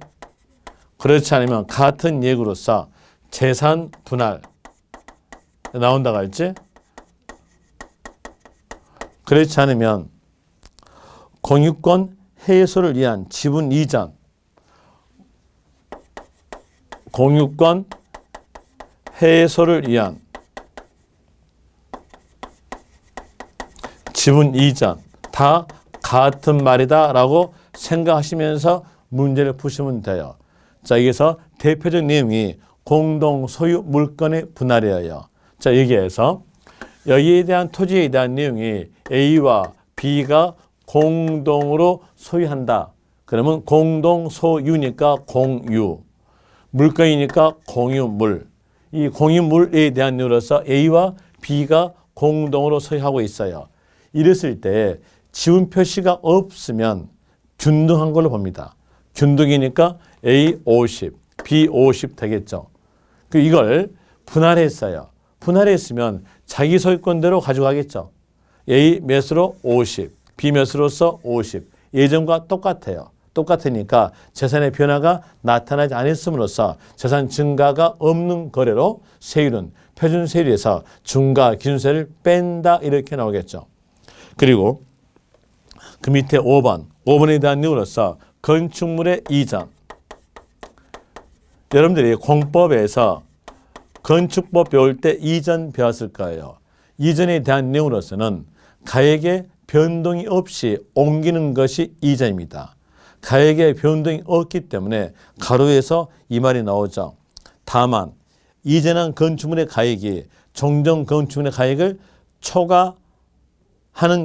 그렇지 않으면 같은 예구로서 재산 분할 나온다고 했지? 그렇지 않으면 공유권 해소를 위한 지분 이전, 공유권 해소를 위한 지분 이전 다 같은 말이다 라고 생각하시면서 문제를 푸시면 돼요. 자, 여기서 대표적 내용이 공동 소유 물건의 분할이에요. 자, 여기에서 여기에 대한 토지에 대한 내용이 A와 B가 공동으로 소유한다. 그러면 공동 소유니까 공유, 물건이니까 공유물. 이 공유물에 대한 내용으로서 A와 B가 공동으로 소유하고 있어요. 이랬을 때 지분 표시가 없으면 균등한 걸로 봅니다. 균등이니까 A 50, B 50 되겠죠. 이걸 분할했어요. 분할했으면 자기 소유권대로 가져가겠죠. A 몇으로 50, B 몇으로서 50. 예전과 똑같아요. 똑같으니까 재산의 변화가 나타나지 않았음으로써 재산 증가가 없는 거래로 세율은 표준 세율에서 중과 기준세를 뺀다 이렇게 나오겠죠. 그리고 그 밑에 5번에 대한 내용으로서 건축물의 이전. 여러분들이 공법에서 건축법 배울 때 이전 배웠을 거예요. 이전에 대한 내용으로서는 가액의 변동이 없이 옮기는 것이 이전입니다. 가액의 변동이 없기 때문에 가로에서 이 말이 나오죠. 다만 이전한 건축물의 가액이 종전 건축물의 가액을 초과하는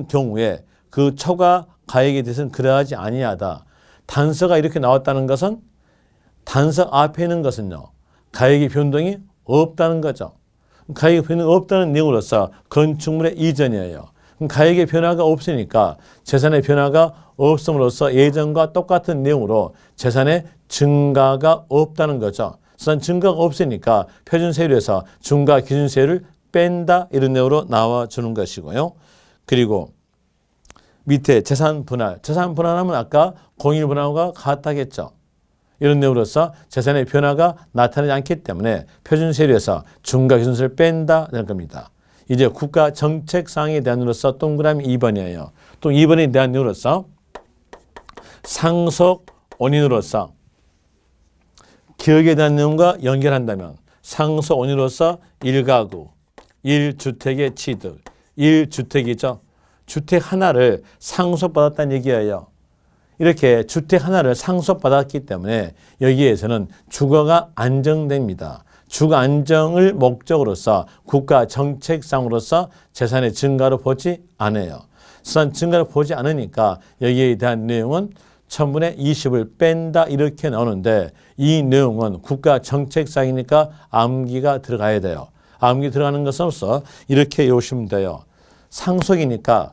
경우에 그 초과 가액에 대해서는 그러하지 아니하다. 단서가 이렇게 나왔다는 것은 단서 앞에 있는 것은요. 가액의 변동이 없다는 거죠. 가액의 변동이 없다는 내용으로서 건축물의 이전이에요. 가액의 변화가 없으니까 재산의 변화가 없음으로써 예전과 똑같은 내용으로 재산의 증가가 없다는 거죠. 재산 증가가 없으니까 표준세율에서 중과 기준세율을 뺀다 이런 내용으로 나와주는 것이고요. 그리고 밑에 재산 분할. 재산 분할하면 아까 공일 분할과 같다겠죠. 이런 내용으로서 재산의 변화가 나타나지 않기 때문에 표준세율에서 중과 기준세율을 뺀다 될 겁니다. 이제 국가 정책사항에 대한 내용으로서 동그라미 2번이에요. 또 2번에 대한 내용으로서 상속 원인으로서 기억에 대한 내용과 연결한다면 상속 원인으로서 1가구, 1주택의 취득, 1주택이죠. 주택 하나를 상속받았다는 얘기예요. 이렇게 주택 하나를 상속받았기 때문에 여기에서는 주거가 안정됩니다. 주거 안정을 목적으로서 국가 정책상으로서 재산의 증가로 보지 않아요. 재산 증가로 보지 않으니까 여기에 대한 내용은 1000분의 20을 뺀다 이렇게 나오는데 이 내용은 국가 정책상이니까 암기가 들어가야 돼요. 암기 들어가는 것은 없어 이렇게 외우시면 돼요. 상속이니까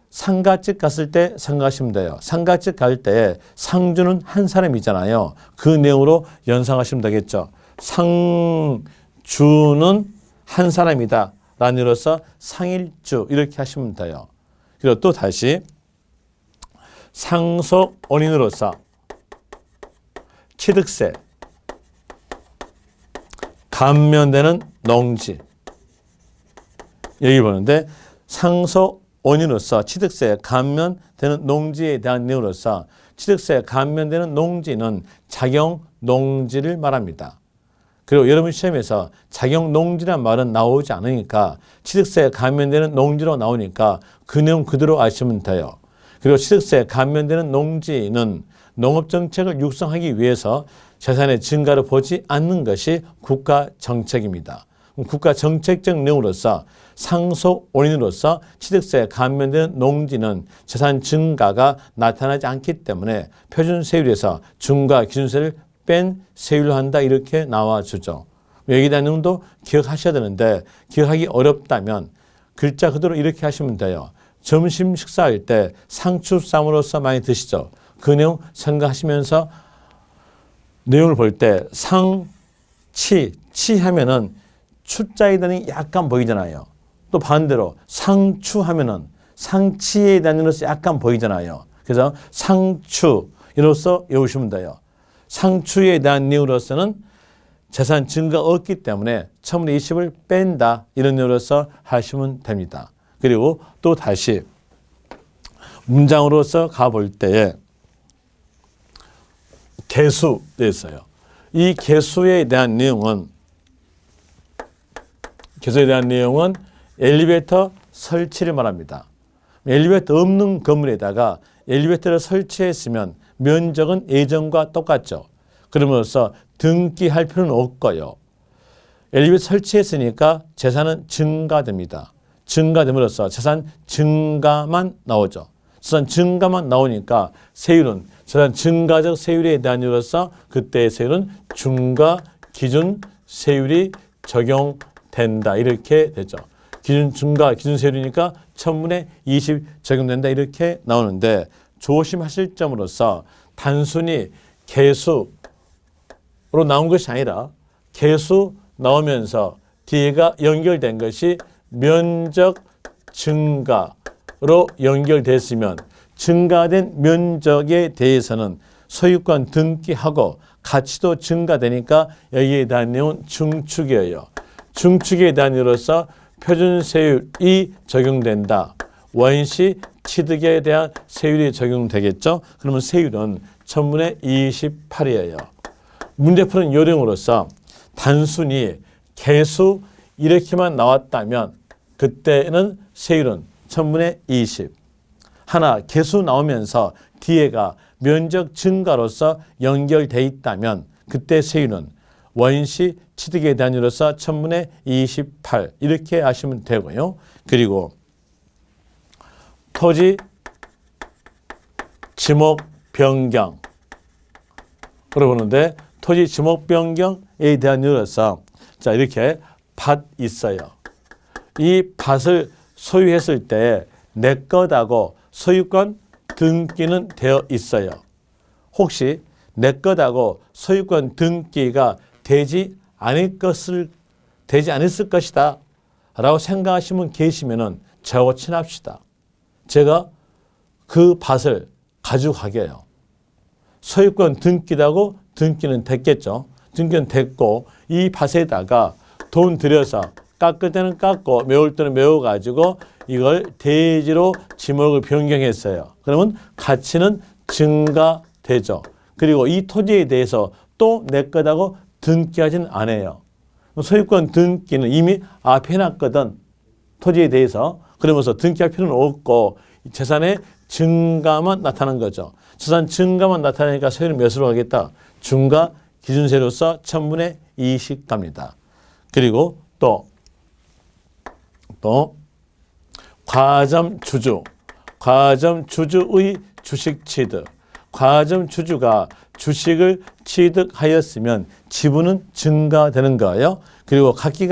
상가집 갔을 때 생각하시면 돼요. 상가집 갈 때 상주는 한 사람이잖아요. 그 내용으로 연상하시면 되겠죠. 상주는 한 사람이다 라는 의미로서 상일주 이렇게 하시면 돼요. 그리고 또 다시 상속 원인으로서 취득세 감면되는 농지 여기 보는데 상속 원인으로서 취득세 감면되는 농지에 대한 내용으로서 취득세 감면되는 농지는 작용 농지를 말합니다. 그리고 여러분 시험에서 작용 농지란 말은 나오지 않으니까 취득세 감면되는 농지로 나오니까 그 내용 그대로 아시면 돼요. 그리고 취득세 감면되는 농지는 농업정책을 육성하기 위해서 재산의 증가를 보지 않는 것이 국가정책입니다. 국가정책적 내용으로서 상속 원인으로서 취득세 감면되는 농지는 재산 증가가 나타나지 않기 때문에 표준세율에서 중과 기준세를 뺀 세율로 한다 이렇게 나와주죠. 여기에 대한 내용도 기억하셔야 되는데 기억하기 어렵다면 글자 그대로 이렇게 하시면 돼요. 점심 식사할 때 상추쌈으로서 많이 드시죠. 그 내용 생각하시면서 내용을 볼 때 치하면은 추자에 대한 약간 보이잖아요. 또 반대로 상추하면은 상치에 대한 의미로서 약간 보이잖아요. 그래서 상추 이로써 외우시면 돼요. 상추에 대한 내용으로서는 재산 증가가 없기 때문에 1000분의 20을 뺀다 이런 내용으로서 하시면 됩니다. 그리고 또 다시 문장으로서 가볼 때에 개수에 있어요. 이 개수에 대한 내용은 엘리베이터 설치를 말합니다. 엘리베이터 없는 건물에다가 엘리베이터를 설치했으면 면적은 예전과 똑같죠. 그러면서 등기할 필요는 없고요. 엘리베이터 설치했으니까 재산은 증가됩니다. 증가됨으로써 재산 증가만 나오죠. 재산 증가만 나오니까 세율은 재산 증가적 세율에 대한 이유로서 그때의 세율은 중과 기준 세율이 적용된다. 이렇게 되죠. 기준 중과 기준 세율이니까 1000분의 20 적용된다. 이렇게 나오는데 조심하실 점으로서 단순히 개수로 나온 것이 아니라 개수 나오면서 뒤에가 연결된 것이 면적 증가로 연결됐으면 증가된 면적에 대해서는 소유권 등기하고 가치도 증가되니까 여기에 대한 내용은 중축이에요. 중축에 대한 이유로서 표준세율이 적용된다. 원시 취득에 대한 세율이 적용되겠죠. 그러면 세율은 1000분의 28이에요. 문제 푸는 요령으로서 단순히 개수 이렇게만 나왔다면 그때는 세율은 1000분의 20. 하나 개수 나오면서 뒤에가 면적 증가로서 연결돼 있다면 그때 세율은 원시 취득에 대한 이유로서 1000분의 28 이렇게 하시면 되고요. 그리고 토지 지목 변경으로 보는데 토지 지목 변경에 대한 이유로서 자 이렇게 밭 있어요. 이 밭을 소유했을 때 내 것하고 소유권 등기는 되어 있어요. 혹시 내 것하고 소유권 등기가 되지 않았을 것이다 라고 생각하시면 계시면은 저하고 친합시다. 제가 그 밭을 가지고 가게요. 소유권 등기라고 등기는 됐겠죠. 등기는 됐고 이 밭에다가 돈 들여서 깎을 때는 깎고 메울 때는 메워가지고 이걸 대지로 지목을 변경했어요. 그러면 가치는 증가되죠. 그리고 이 토지에 대해서 또 내 것하고 등기하지는 않아요. 소유권 등기는 이미 앞에 해놨거든. 토지에 대해서. 그러면서 등기할 필요는 없고 재산의 증가만 나타난 거죠. 재산 증가만 나타나니까 세율은 몇으로 가겠다? 중과 기준세로서 1000분의 20 갑니다. 그리고 또 과점 주주의 주식 취득. 과점 주주가 주식을 취득하였으면 지분은 증가되는 거예요. 그리고 각기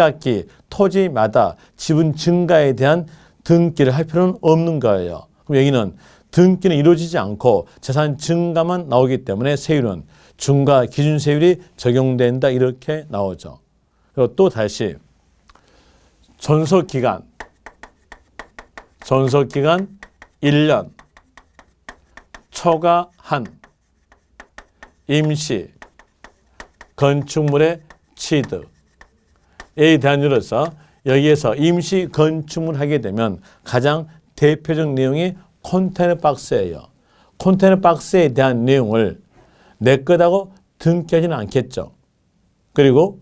토지마다 지분 증가에 대한 등기를 할 필요는 없는 거예요. 그럼 여기는 등기는 이루어지지 않고 재산 증가만 나오기 때문에 세율은 중과 기준세율이 적용된다 이렇게 나오죠. 그리고 또 다시 존속기간 1년 초과한 임시 건축물의 취득에 대한 이유로서 여기에서 임시 건축물 하게 되면 가장 대표적 내용이 컨테이너 박스예요. 컨테이너 박스에 대한 내용을 내 것하고 등기하지는 않겠죠. 그리고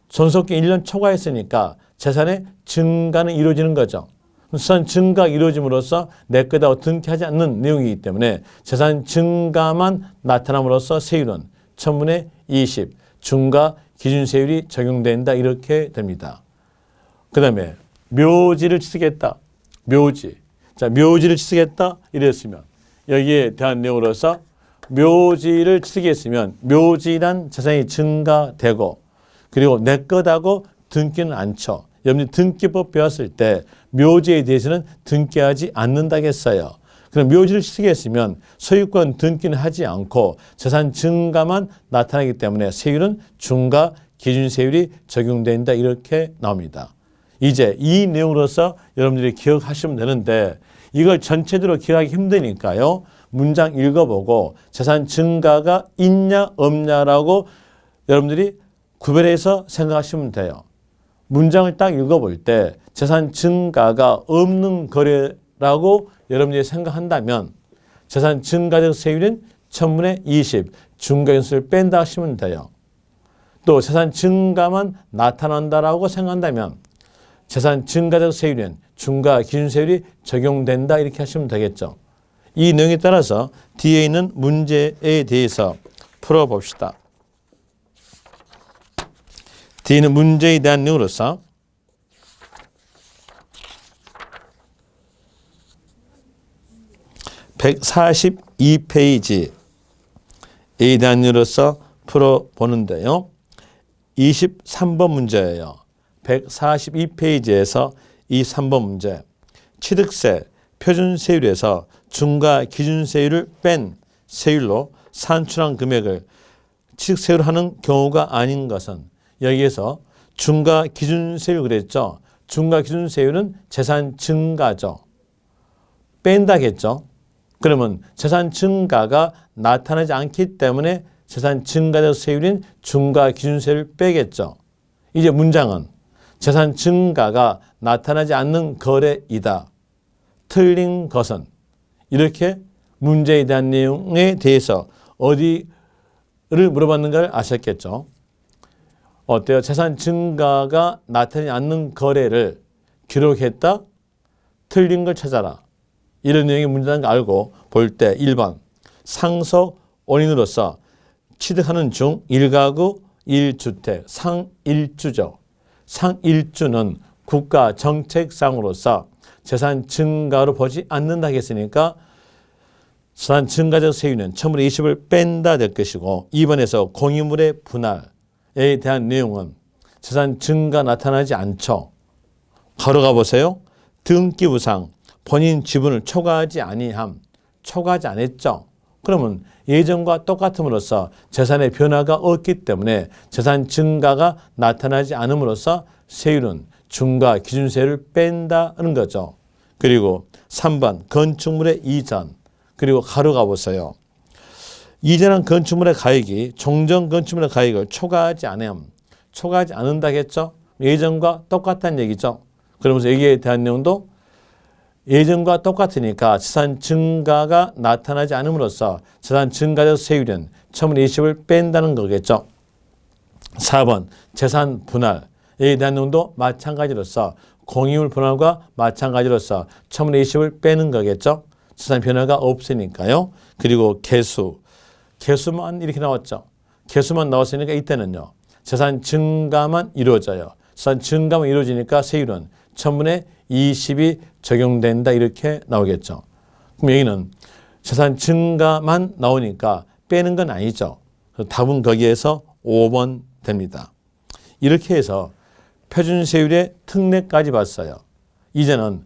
존속기 1년 초과했으니까 재산의 증가는 이루어지는 거죠. 재산 증가가 이루어짐으로써 내 것하고 등기하지 않는 내용이기 때문에 재산 증가만 나타남으로써 세율은 1000분의 20 중과 기준세율이 적용된다 이렇게 됩니다. 그 다음에 묘지를 취득했다. 묘지를 취득했다 이랬으면 여기에 대한 내용으로서 묘지를 취득했으면 묘지란 재산이 증가되고 그리고 내 것하고 등기는 않죠. 여러분이 등기법 배웠을 때 묘지에 대해서는 등기하지 않는다겠어요. 그럼 묘지를 취득했으면 소유권 등기는 하지 않고 재산 증가만 나타나기 때문에 세율은 중과 기준세율이 적용된다 이렇게 나옵니다. 이제 이 내용으로서 여러분들이 기억하시면 되는데 이걸 전체적으로 기억하기 힘드니까요. 문장 읽어보고 재산 증가가 있냐 없냐라고 여러분들이 구별해서 생각하시면 돼요. 문장을 딱 읽어볼 때 재산 증가가 없는 거래라고 여러분들이 생각한다면 재산 증가적 세율은 1000분의 20 중과인수를 뺀다 하시면 돼요. 또 재산 증가만 나타난다라고 생각한다면 재산 증가적 세율엔 중과 기준 세율이 적용된다 이렇게 하시면 되겠죠. 이 내용에 따라서 뒤에 있는 문제에 대해서 풀어봅시다. 뒤에 있는 문제에 대한 내용으로서 142페이지에 대한 내용으로서 풀어보는데요. 23번 문제예요. 142페이지에서 23번 문제. 취득세 표준세율에서 중과 기준세율을 뺀 세율로 산출한 금액을 취득세율로 하는 경우가 아닌 것은, 여기에서 중과 기준세율 그랬죠. 중과 기준세율은 재산 증가죠. 뺀다겠죠. 그러면 재산 증가가 나타나지 않기 때문에 재산 증가적 세율인 중과 기준세율을 빼겠죠. 이제 문장은 재산 증가가 나타나지 않는 거래이다. 틀린 것은, 이렇게 문제에 대한 내용에 대해서 어디를 물어봤는가를 아셨겠죠. 어때요? 재산 증가가 나타나지 않는 거래를 기록했다. 틀린 걸 찾아라. 이런 내용이 문제라는 걸 알고 볼 때 1번 상속 원인으로서 취득하는 중 1가구 1주택 상일주죠. 상일주는 국가 정책상으로서 재산 증가로 보지 않는다 했으니까 재산 증가적 세율은 1020을 뺀다 될 것이고, 2번에서 공유물의 분할에 대한 내용은 재산 증가 나타나지 않죠. 가로가 보세요. 등기부상 본인 지분을 초과하지 아니함. 초과하지 않았죠. 그러면 예전과 똑같음으로써 재산의 변화가 없기 때문에 재산 증가가 나타나지 않음으로써 세율은 중과 기준세율을 뺀다는 거죠. 그리고 3번 건축물의 이전, 그리고 가로가 보세요. 이전한 건축물의 가액이 종전 건축물의 가액을 초과하지 않음. 초과하지 않는다겠죠. 예전과 똑같다는 얘기죠. 그러면서 여기에 대한 내용도 예전과 똑같으니까 재산 증가가 나타나지 않음으로써 재산 증가적 세율은 1020을 뺀다는 거겠죠. 4번 재산 분할에 대한 내용도 마찬가지로서 공유물 분할과 마찬가지로서 1020을 빼는 거겠죠. 재산 변화가 없으니까요. 그리고 개수만 이렇게 나왔죠. 개수만 나왔으니까 이때는요. 재산 증가만 이루어져요. 재산 증가만 이루어지니까 세율은 1000분의 20이 적용된다 이렇게 나오겠죠. 그럼 여기는 재산 증가만 나오니까 빼는 건 아니죠. 답은 거기에서 5번 됩니다. 이렇게 해서 표준세율의 특례까지 봤어요. 이제는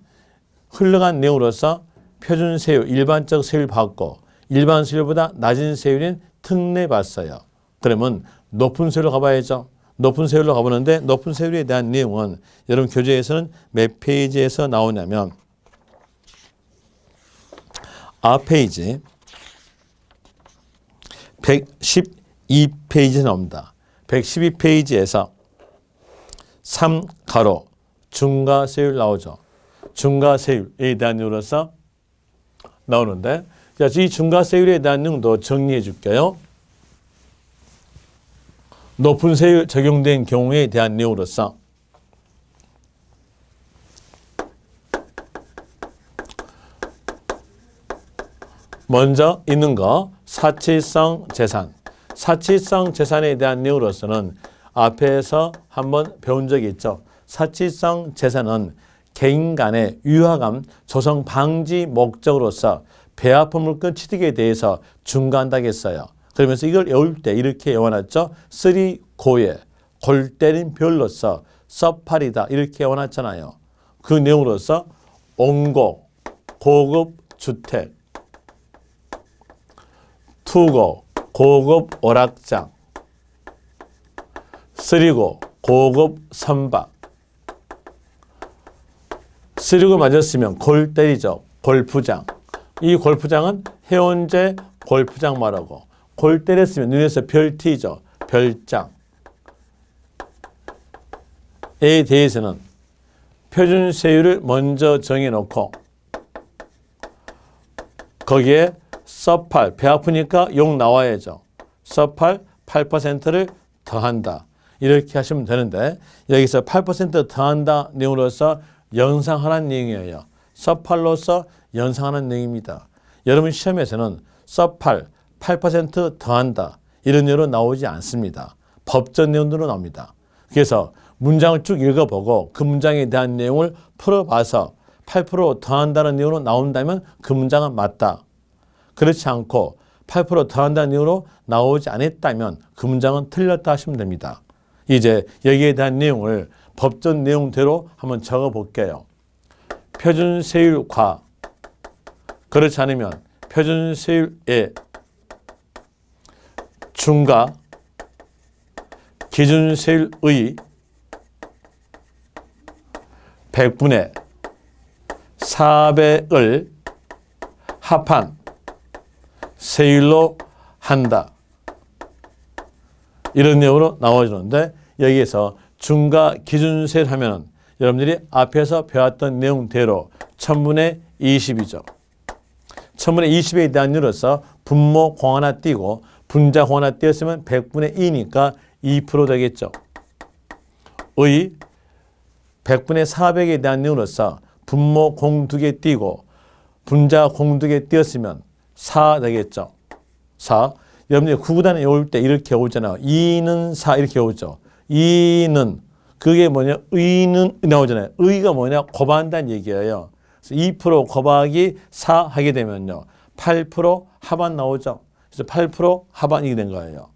흘러간 내용으로서 표준세율, 일반적 세율 받고 일반 세율보다 낮은 세율인 특례 봤어요. 그러면 높은 세율로 가봐야죠. 높은 세율로 가보는데 높은 세율에 대한 내용은 여러분 교재에서는 몇 페이지에서 나오냐면 앞페이지 112페이지에 나옵니다. 112페이지에서 3가로 중과세율 나오죠. 중과세율에 대한 내용으로서 나오는데, 자, 이 중과세율에 대한 내용도 정리해 줄게요. 높은 세율 적용된 경우에 대한 내용으로서 먼저 있는 거 사치성 재산. 사치성 재산에 대한 내용으로서는 앞에서 한번 배운 적이 있죠. 사치성 재산은 개인 간의 유화감 조성 방지 목적으로서 배아픈 물건 취득에 대해서 중과한다고 했어요. 그러면서 이걸 외울 때 이렇게 외워놨죠. 쓰리고에 골 때린 별로서 썩팔이다 이렇게 외워놨잖아요. 그 내용으로서 옹고, 고급 주택, 투고, 고급 오락장, 쓰리고, 고급 선박. 쓰리고 맞았으면 골 때리죠. 골프장. 이 골프장은 해운제 골프장 말하고, 골 때렸으면 눈에서 별 튀죠. 별장. 에 대해서는 표준세율을 먼저 정해놓고 거기에 서8, 배 아프니까 욕 나와야죠. 서8, 8%를 더한다. 이렇게 하시면 되는데 여기서 8% 더한다 내용으로서 연상하는 내용이에요. 서8로서 연상하는 내용입니다. 여러분 시험에서는 서8, 8% 더한다 이런 내용으로 나오지 않습니다. 법전 내용으로 나옵니다. 그래서 문장을 쭉 읽어보고 그 문장에 대한 내용을 풀어봐서 8% 더한다는 내용으로 나온다면 그 문장은 맞다. 그렇지 않고 8% 더한다는 내용으로 나오지 않았다면 그 문장은 틀렸다 하시면 됩니다. 이제 여기에 대한 내용을 법전 내용대로 한번 적어볼게요. 표준세율과 그렇지 않으면 표준세율의 중과 기준세율의 100분의 400을 합한 세율로 한다. 이런 내용으로 나와주는데 여기에서 중과 기준세율 하면은 여러분들이 앞에서 배웠던 내용대로 1000분의 20이죠. 1000분의 20에 대한 이유로서 분모 공 하나 띄고 분자 공 하나 띄었으면 100분의 2니까 2% 되겠죠. 의 100분의 400에 대한 이유로서 분모 공 2개 띄고 분자 공 2개 띄었으면 4 되겠죠. 4. 여러분들이 구구단에 올 때 이렇게 오잖아요. 2는 4 이렇게 오죠. 2는 그게 뭐냐? 의는 나오잖아요. 의가 뭐냐? 곱한다는 얘기예요. 그래서 2% 곱하기 4 하게 되면요. 8% 하반 나오죠. 그래서 8% 하반이 된 거예요.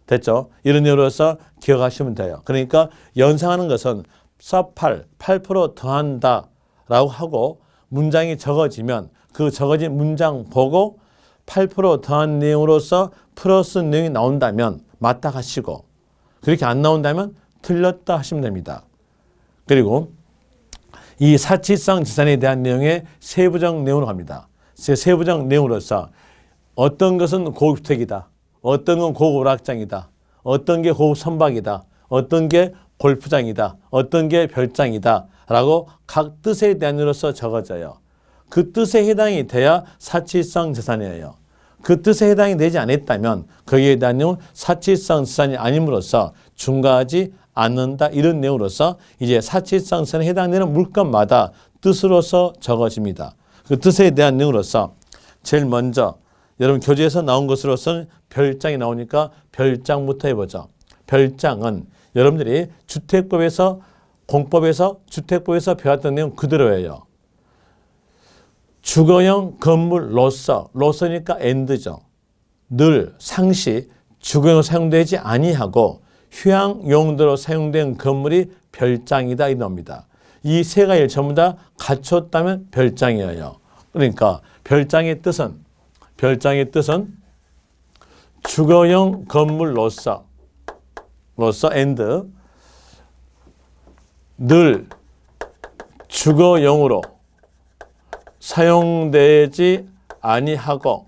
됐죠? 이런 이유로서 기억하시면 돼요. 그러니까 연상하는 것은 서8, 8% 더한다 라고 하고 문장이 적어지면 그 적어진 문장 보고 8% 더한 내용으로서 플러스 내용이 나온다면 맞다 하시고 그렇게 안 나온다면 틀렸다 하시면 됩니다. 그리고 이 사치상 지산에 대한 내용의 세부적 내용으로 갑니다. 세부적 내용으로서 어떤 것은 고급주택이다. 어떤 건 고급 오락장이다. 어떤 게 고급 선박이다. 어떤 게 골프장이다. 어떤 게 별장이다. 라고 각 뜻에 대한 으로서 적어져요. 그 뜻에 해당이 돼야 사치상 재산이에요. 그 뜻에 해당이 되지 않았다면 거기에 대한 내용은 사치상 재산이 아님으로써 중과하지 않는다. 이런 내용으로서 이제 사치상 재산에 해당되는 물건마다 뜻으로서 적어집니다. 그 뜻에 대한 내용으로서 제일 먼저 여러분 교재에서 나온 것으로서는 별장이 나오니까 별장부터 해보죠. 별장은 여러분들이 주택법에서 공법에서 주택법에서 배웠던 내용 그대로예요. 주거용 건물로서 로서니까 and죠. 늘 상시 주거용 사용되지 아니하고 휴양 용도로 사용된 건물이 별장이다 이 겁니다. 이 세 가지를 전부 다 갖췄다면 별장이에요. 그러니까 별장의 뜻은 주거용 건물로서 and 늘 주거용으로 사용되지 아니하고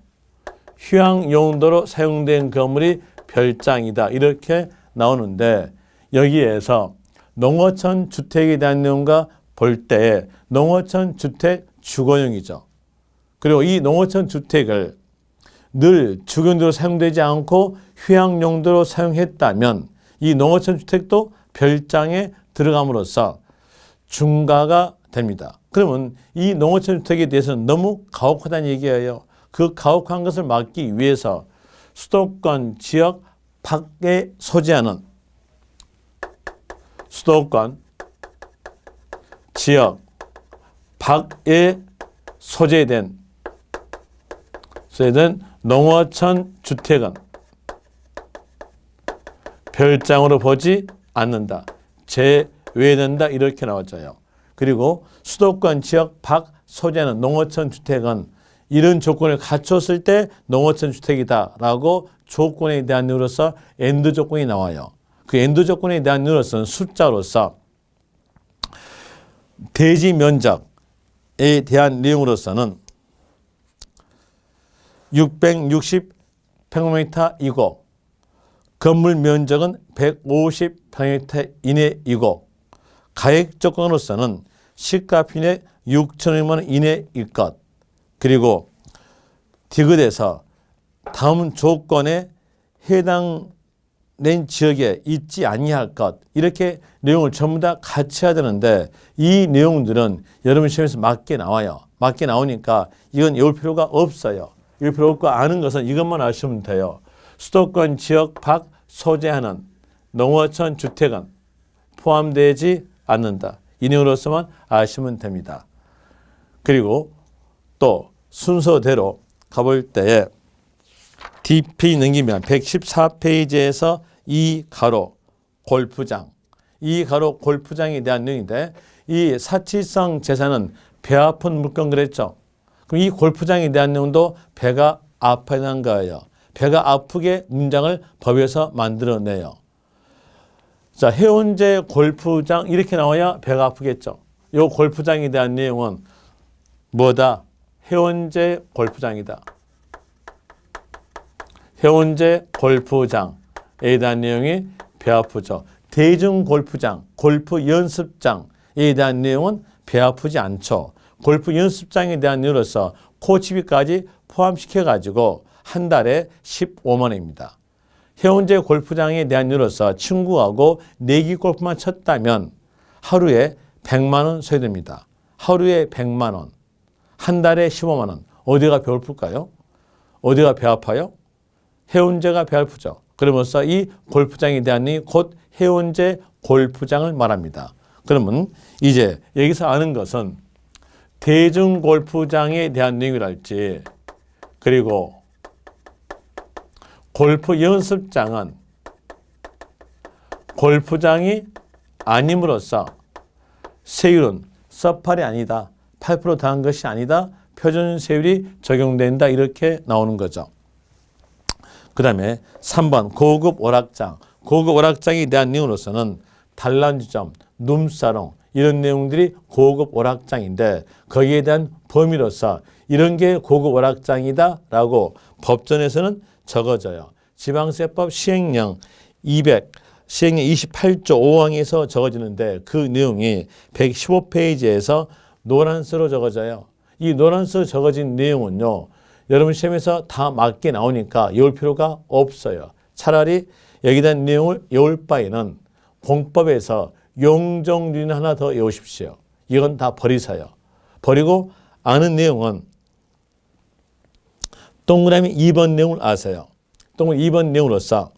휴양 용도로 사용된 건물이 별장이다. 이렇게 나오는데 여기에서 농어촌 주택에 대한 내용과 볼 때 농어촌 주택 주거용이죠. 그리고 이 농어촌 주택을 늘 주거용도로 사용되지 않고 휴양 용도로 사용했다면 이 농어촌 주택도 별장에 들어감으로써 중과가 됩니다. 그러면 이 농어촌 주택에 대해서는 너무 가혹하다는 얘기예요. 그 가혹한 것을 막기 위해서 수도권 지역 밖에 소재하는 수도권 지역 밖에 소재된 농어촌 주택은 별장으로 보지 않는다. 제외된다. 이렇게 나왔어요. 그리고 수도권 지역 밖 소재는 농어촌 주택은 이런 조건을 갖췄을 때 농어촌 주택이다 라고 조건에 대한 이유로서 and 조건이 나와요. 그 and 조건에 대한 이유로서는 숫자로서 대지 면적에 대한 내용으로서는 660평방미터이고 건물 면적은 150평방미터 이내이고 가액 조건으로서는 시가편의 6천여만 원 이내일 것. 그리고 디귿에서 다음 조건에 해당되는 낸 지역에 있지 아니할 것 이렇게 내용을 전부 다 같이 해야 되는데 이 내용들은 여러분 시험에서 맞게 나와요. 맞게 나오니까 이건 외울 필요가 없어요. 외울 필요 없고 아는 것은 이것만 아시면 돼요. 수도권 지역 밖 소재하는 농어촌 주택은 포함되지 않는다. 이 내용으로서만 아시면 됩니다. 그리고 또 순서대로 가볼 때에 DP 넘기면 114페이지에서 이 가로 골프장, 이 가로 골프장에 대한 내용인데 이 사치성 재산은 배 아픈 물건 그랬죠. 그럼 이 골프장에 대한 내용도 배가 아파야 하는 거예요. 배가 아프게 문장을 법에서 만들어내요. 자, 해운제 골프장 이렇게 나와야 배가 아프겠죠. 이 골프장에 대한 내용은 뭐다? 해운제 골프장이다. 해운제 골프장에 대한 내용이 배 아프죠. 대중 골프장, 골프 연습장에 대한 내용은 배 아프지 않죠. 골프 연습장에 대한 내용으로서 코치비까지 포함시켜가지고 한 달에 15만 원입니다. 해운제 골프장에 대한 내용으로서 친구하고 내기 골프만 쳤다면 하루에 100만 원 써야 됩니다. 하루에 100만 원, 한 달에 15만 원. 어디가 배 아플까요? 어디가 배 아파요? 해운제가 배 아프죠. 그러면서 이 골프장에 대한 내용이 곧 해운제 골프장을 말합니다. 그러면 이제 여기서 아는 것은 대중 골프장에 대한 내용이랄지 그리고 골프 연습장은 골프장이 아님으로써 세율은 서팔이 아니다. 8% 더한 것이 아니다. 표준 세율이 적용된다. 이렇게 나오는 거죠. 그 다음에 3번 고급 오락장. 고급 오락장에 대한 내용으로서는 단란주점, 눈사롱 이런 내용들이 고급 오락장인데 거기에 대한 범위로서 이런 게 고급 오락장이다 라고 법전에서는 적어져요. 지방세법 시행령 28조 5항에서 적어지는데 그 내용이 115페이지에서 노란서로 적어져요. 이 노란서로 적어진 내용은요. 여러분 시험에서 다 맞게 나오니까 외울 필요가 없어요. 차라리 여기에 대한 내용을 외울 바에는 공법에서 용정륜 하나 더 외우십시오. 이건 다 버리세요. 버리고 아는 내용은 동그라미 2번 내용을 아세요. 동그라미 2번 내용으로서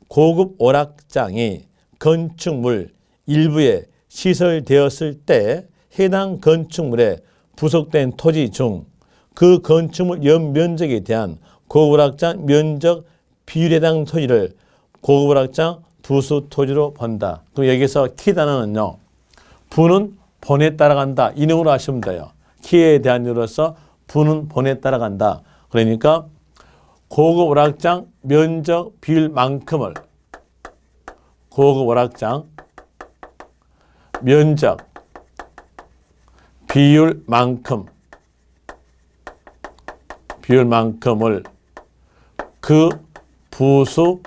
고급 오락장이 건축물 일부에 시설되었을 때 해당 건축물에 부속된 토지 중 그 건축물 연면적에 대한 고급 오락장 면적 비율에 해당 토지를 고급 오락장 부수 토지로 본다. 그럼 여기서 키 단어는요. 부는 본에 따라간다. 이 내용으로 하시면 돼요. 키에 대한 이유로서 부는 본에 따라간다. 그러니까 고급 오락장 면적 비율만큼을 고급 오락장 면적 비율만큼을 그 부수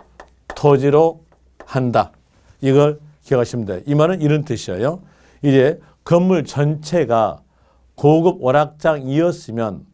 토지로 한다. 이걸 기억하시면 돼요. 이 말은 이런 뜻이에요. 이제 건물 전체가 고급 오락장이었으면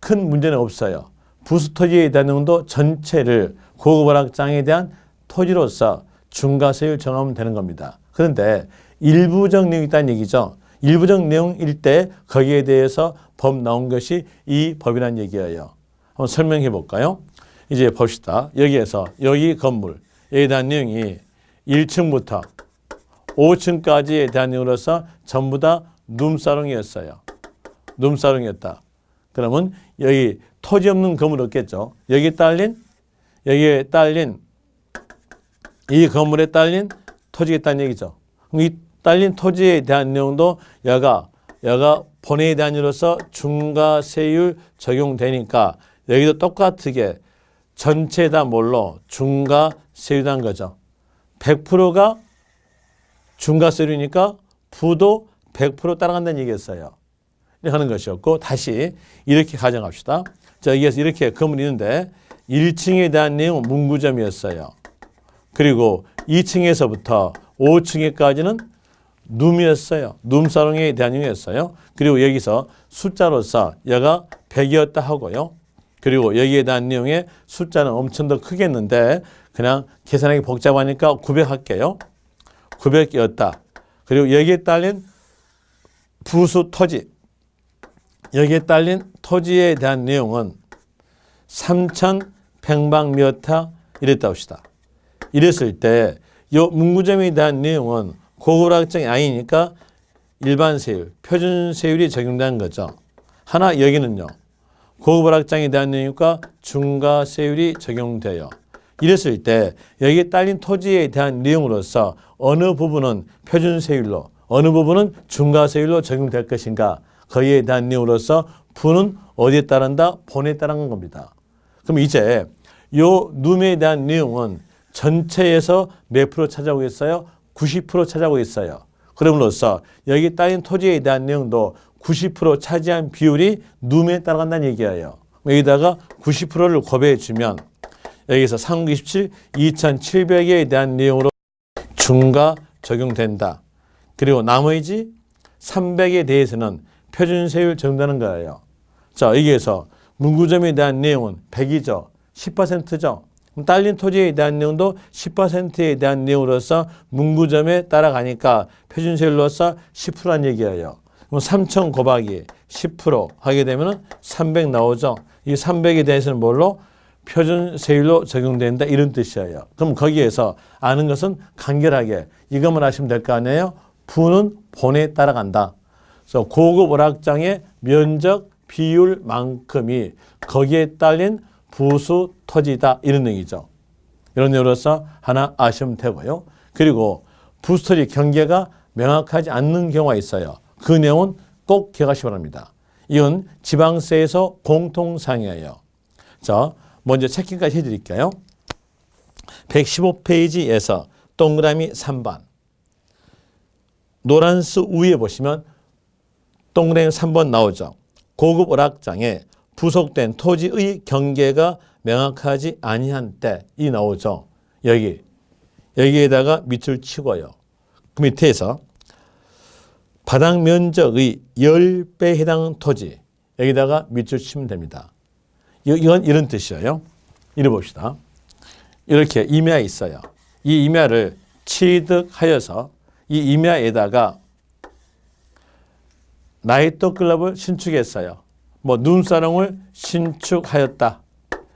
큰 문제는 없어요. 부수 토지에 대한 내용도 전체를 고급 오락장에 대한 토지로서 중과세율 정하면 되는 겁니다. 그런데 일부적 내용이 있다는 얘기죠. 일부적 내용일 때 거기에 대해서 법 나온 것이 이 법이라는 얘기예요. 한번 설명해 볼까요? 이제 봅시다. 여기에서 여기 건물 여기에 대한 내용이 1층부터 5층까지에 대한 내용으로서 전부 다 눈사롱이었어요. 눈사롱이었다. 그러면 여기 토지 없는 건물 없겠죠. 여기에 딸린 이 건물에 딸린 토지가 있다는 얘기죠. 이 딸린 토지에 대한 내용도 여가 본회에 대한 이유로서 중과세율 적용되니까 여기도 똑같게 전체다 뭘로 중과세율이라는 거죠. 100%가 중과세율이니까 부도 100% 따라간다는 얘기였어요. 이렇게 하는 것이었고 다시 이렇게 가정합시다. 자, 여기에서 이렇게 건물이 있는데 1층에 대한 내용은 문구점이었어요. 그리고 2층에서부터 5층에까지는 룸이었어요. 룸사롱에 대한 내용이었어요. 그리고 여기서 숫자로서 여가 100이었다 하고요. 그리고 여기에 대한 내용의 숫자는 엄청 더 크겠는데 그냥 계산하기 복잡하니까 900 할게요. 900개였다. 그리고 여기에 딸린 부수 토지, 여기에 딸린 토지에 대한 내용은 3,100방 이랬다 합시다. 이랬을 때 이 문구점에 대한 내용은 고급락장이 아니니까 일반 세율, 표준 세율이 적용되는 거죠. 하나 여기는요. 고급락장에 대한 내용과 중과 세율이 적용돼요. 이랬을 때 여기에 딸린 토지에 대한 내용으로서 어느 부분은 표준 세율로 어느 부분은 중과 세율로 적용될 것인가 거기에 대한 내용으로서 부는 어디에 따른다? 본에 따른 겁니다. 그럼 이제 요 누매에 대한 내용은 전체에서 몇 프로 차지하고 있어요? 90% 차지하고 있어요. 그럼으로써 여기 딸린 토지에 대한 내용도 90% 차지한 비율이 누매에 따라간다는 얘기예요. 여기다가 90%를 곱해 주면 여기서 397, 2,700에 대한 내용으로 중과 적용된다. 그리고 나머지 300에 대해서는 표준세율 적용되는 거예요. 자, 여기에서 문구점에 대한 내용은 100이죠. 10%죠. 딸린 토지에 대한 내용도 10%에 대한 내용으로서 문구점에 따라가니까 표준세율로서 10%란 얘기예요. 그럼 3,000 곱하기 10% 하게 되면 300 나오죠. 이 300에 대해서는 뭘로? 표준세율로 적용된다 이런 뜻이에요. 그럼 거기에서 아는 것은 간결하게 이것만 아시면 될 거 아니에요? 부는 본에 따라간다. 그래서 고급 오락장의 면적 비율만큼이 거기에 딸린 부수 토지다 이런 얘기죠. 이런 내용으로서 하나 아시면 되고요. 그리고 부수 토지 경계가 명확하지 않는 경우가 있어요. 그 내용은 꼭 기억하시기 바랍니다. 이건 지방세에서 공통사항이에요. 자, 먼저 체킹까지 해드릴게요. 115페이지에서 동그라미 3번 노란수 위에 보시면 동그라미 3번 나오죠. 고급 오락장에 부속된 토지의 경계가 명확하지 아니한 때 이 나오죠. 여기에다가 밑줄 치고요. 그 밑에서 바닥 면적의 10배 해당 토지 여기다가 밑줄 치면 됩니다. 이건 이런 뜻이에요. 이리 봅시다. 이렇게 임야 있어요. 이 임야를 취득하여서 이 임야에다가 나이트클럽을 신축했어요. 뭐 눈사롱을 신축하였다.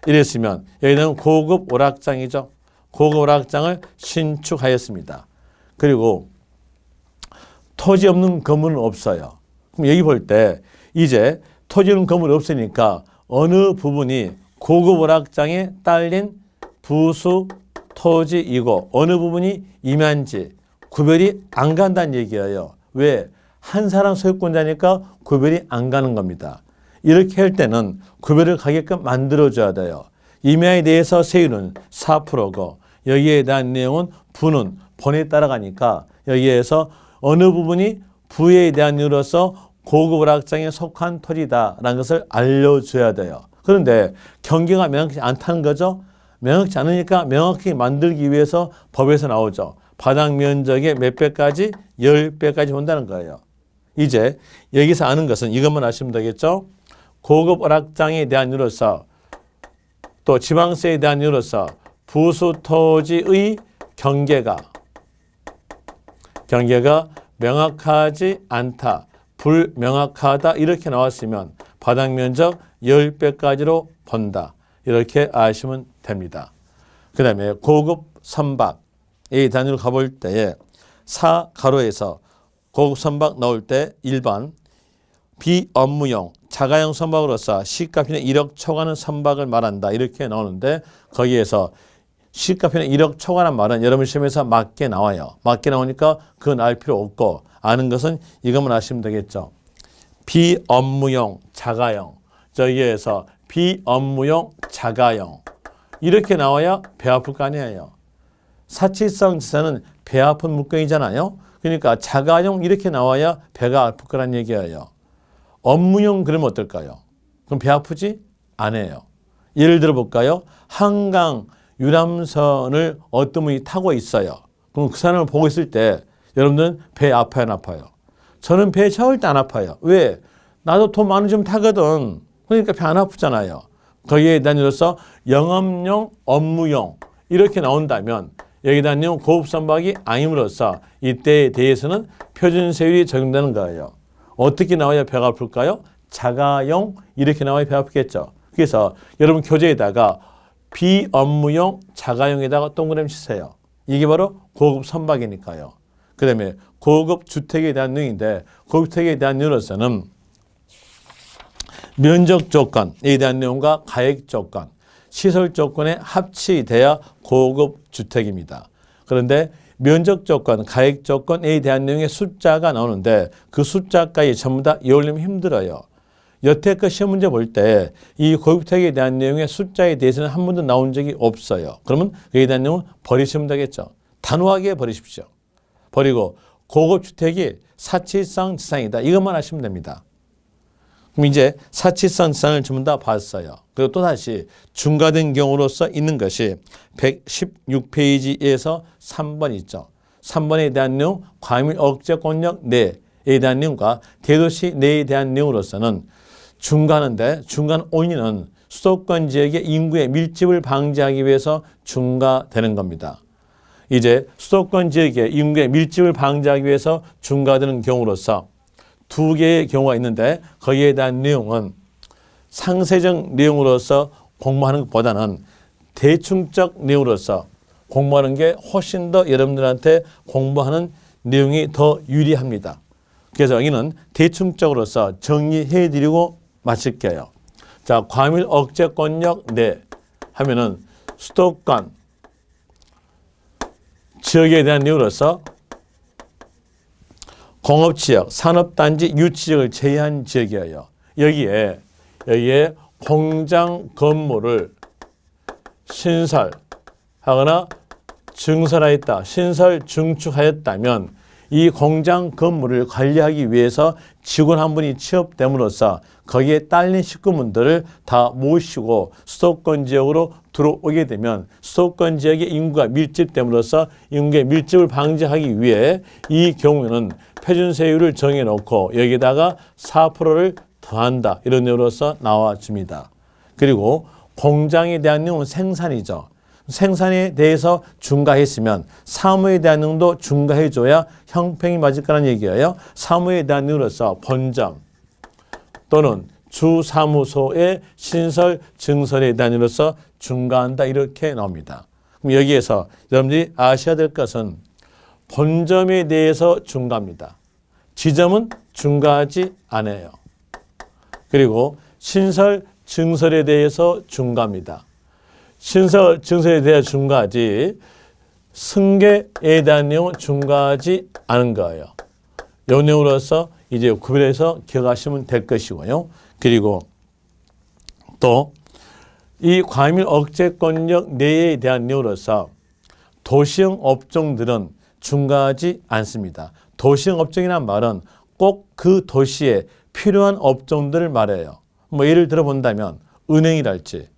이랬으면 여기는 고급 오락장이죠. 고급 오락장을 신축하였습니다. 그리고 토지 없는 건물은 없어요. 그럼 여기 볼 때 이제 토지 없는 건물이 없으니까 어느 부분이 고급 오락장에 딸린 부수 토지이고 어느 부분이 임야인지 구별이 안 간다는 얘기예요. 왜? 한 사람 소유권자니까 구별이 안 가는 겁니다. 이렇게 할 때는 구별을 가게끔 만들어줘야 돼요. 임야에 대해서 세율은 4%고 여기에 대한 내용은 부는 본에 따라가니까 여기에서 어느 부분이 부에 대한 이유로서 고급 오락장에 속한 토지다라는 것을 알려줘야 돼요. 그런데 경계가 명확히 않다는 거죠. 명확치 않으니까 명확히 만들기 위해서 법에서 나오죠. 바닥 면적의 몇 배까지? 10배까지 본다는 거예요. 이제 여기서 아는 것은 이것만 아시면 되겠죠. 고급 오락장에 대한 이유로서 또 지방세에 대한 이유로서 부수 토지의 경계가 명확하지 않다, 불명확하다 이렇게 나왔으면 바닥 면적 10배까지로 본다. 이렇게 아시면 됩니다. 그 다음에 고급 선박의 단위로 가볼 때에 4가로에서 고급 선박 나올 때 1번 비업무용 자가용 선박으로서 시가표는 1억 초과하는 선박을 말한다. 이렇게 나오는데 거기에서 시가표는 1억 초과란 말은 여러분 시험에서 맞게 나와요. 맞게 나오니까 그건 알 필요 없고 아는 것은 이것만 아시면 되겠죠. 비업무용 자가용 저기에서 비업무용 자가용 이렇게 나와야 배 아플 거 아니에요. 사치성 지사는 배 아픈 물건이잖아요. 그러니까 자가용 이렇게 나와야 배가 아플 거란 얘기예요. 업무용 그러면 어떨까요? 그럼 배 아프지? 안 해요. 예를 들어 볼까요? 한강 유람선을 어떤 분이 타고 있어요. 그럼 그 사람을 보고 있을 때 여러분들은 배 아파요, 안 아파요? 저는 배 절대 안 아파요. 왜? 나도 돈 많은 좀 타거든. 그러니까 배 안 아프잖아요. 거기에 대한 이유로서 영업용, 업무용 이렇게 나온다면 여기에 대한 내용 고급 선박이 아님으로써 이때에 대해서는 표준세율이 적용되는 거예요. 어떻게 나와야 배가 아플까요? 자가용 이렇게 나와야 배가 아프겠죠. 그래서 여러분 교재에다가 비업무용 자가용에다가 동그라미 치세요. 이게 바로 고급 선박이니까요. 그 다음에 고급 주택에 대한 내용인데 고급 주택에 대한 내용으로서는 면적 조건에 대한 내용과 가액 조건, 시설 조건에 합치돼야 고급 주택입니다. 그런데 면적 조건, 가액 조건에 대한 내용의 숫자가 나오는데 그 숫자까지 전부 다 외우려면 힘들어요. 여태껏 시험 문제 볼 때 이 고급주택에 대한 내용의 숫자에 대해서는 한 번도 나온 적이 없어요. 그러면 그에 대한 내용은 버리시면 되겠죠. 단호하게 버리십시오. 버리고 고급주택이 사치성 지상이다. 이것만 하시면 됩니다. 그럼 이제 사치성 지상을 전부 다 봤어요. 그리고 또다시 중과된 경우로서 있는 것이 116페이지에서 3번 있죠. 3번에 대한 내용, 과밀 억제권력 내에 대한 내용과 대도시 내에 대한 내용으로서는 중과하는데 중과한 원인은 수도권 지역의 인구의 밀집을 방지하기 위해서 중과되는 겁니다. 이제 수도권 지역의 인구의 밀집을 방지하기 위해서 중과되는 경우로서 두 개의 경우가 있는데 거기에 대한 내용은 상세적 내용으로서 공부하는 것보다는 대충적 내용으로서 공부하는 게 훨씬 더 여러분들한테 공부하는 내용이 더 유리합니다. 그래서 여기는 대충적으로서 정리해드리고 마칠게요. 자, 과밀 억제권력 내 하면은 수도권 지역에 대한 내용으로서 공업지역, 산업단지, 유치지역을 제외한 지역이에요. 여기에 공장 건물을 신설하거나 증설하였다, 신설 증축하였다면 이 공장 건물을 관리하기 위해서 직원 한 분이 취업됨으로써 거기에 딸린 식구분들을 다 모시고 수도권 지역으로 들어오게 되면 수도권 지역의 인구가 밀집됨으로써 인구의 밀집을 방지하기 위해 이 경우에는 표준세율을 정해놓고 여기다가 4%를 더한다. 이런 내용으로서 나와줍니다. 그리고 공장에 대한 내용은 생산이죠. 생산에 대해서 중과했으면 사무에 대한 내용도 중과해줘야 형평이 맞을 거라는 얘기예요. 사무에 대한 내용으로서 본점 또는 주사무소의 신설, 증설에 대한 내용으로서 중과한다. 이렇게 나옵니다. 그럼 여기에서 여러분들이 아셔야 될 것은 본점에 대해서 중과합니다. 지점은 중과하지 않아요. 그리고 신설, 증설에 대해서 중과합니다. 신설, 증설에 대해 중과하지 승계에 대한 내용은 중과하지 않은 거예요. 이 내용으로서 이제 구별해서 기억하시면 될 것이고요. 그리고 또 이 과밀 억제권력 내에 대한 내용으로서 도시형 업종들은 중과하지 않습니다. 도시형 업종이란 말은 꼭 그 도시에 필요한 업종들을 말해요. 뭐 예를 들어 본다면 은행이랄지,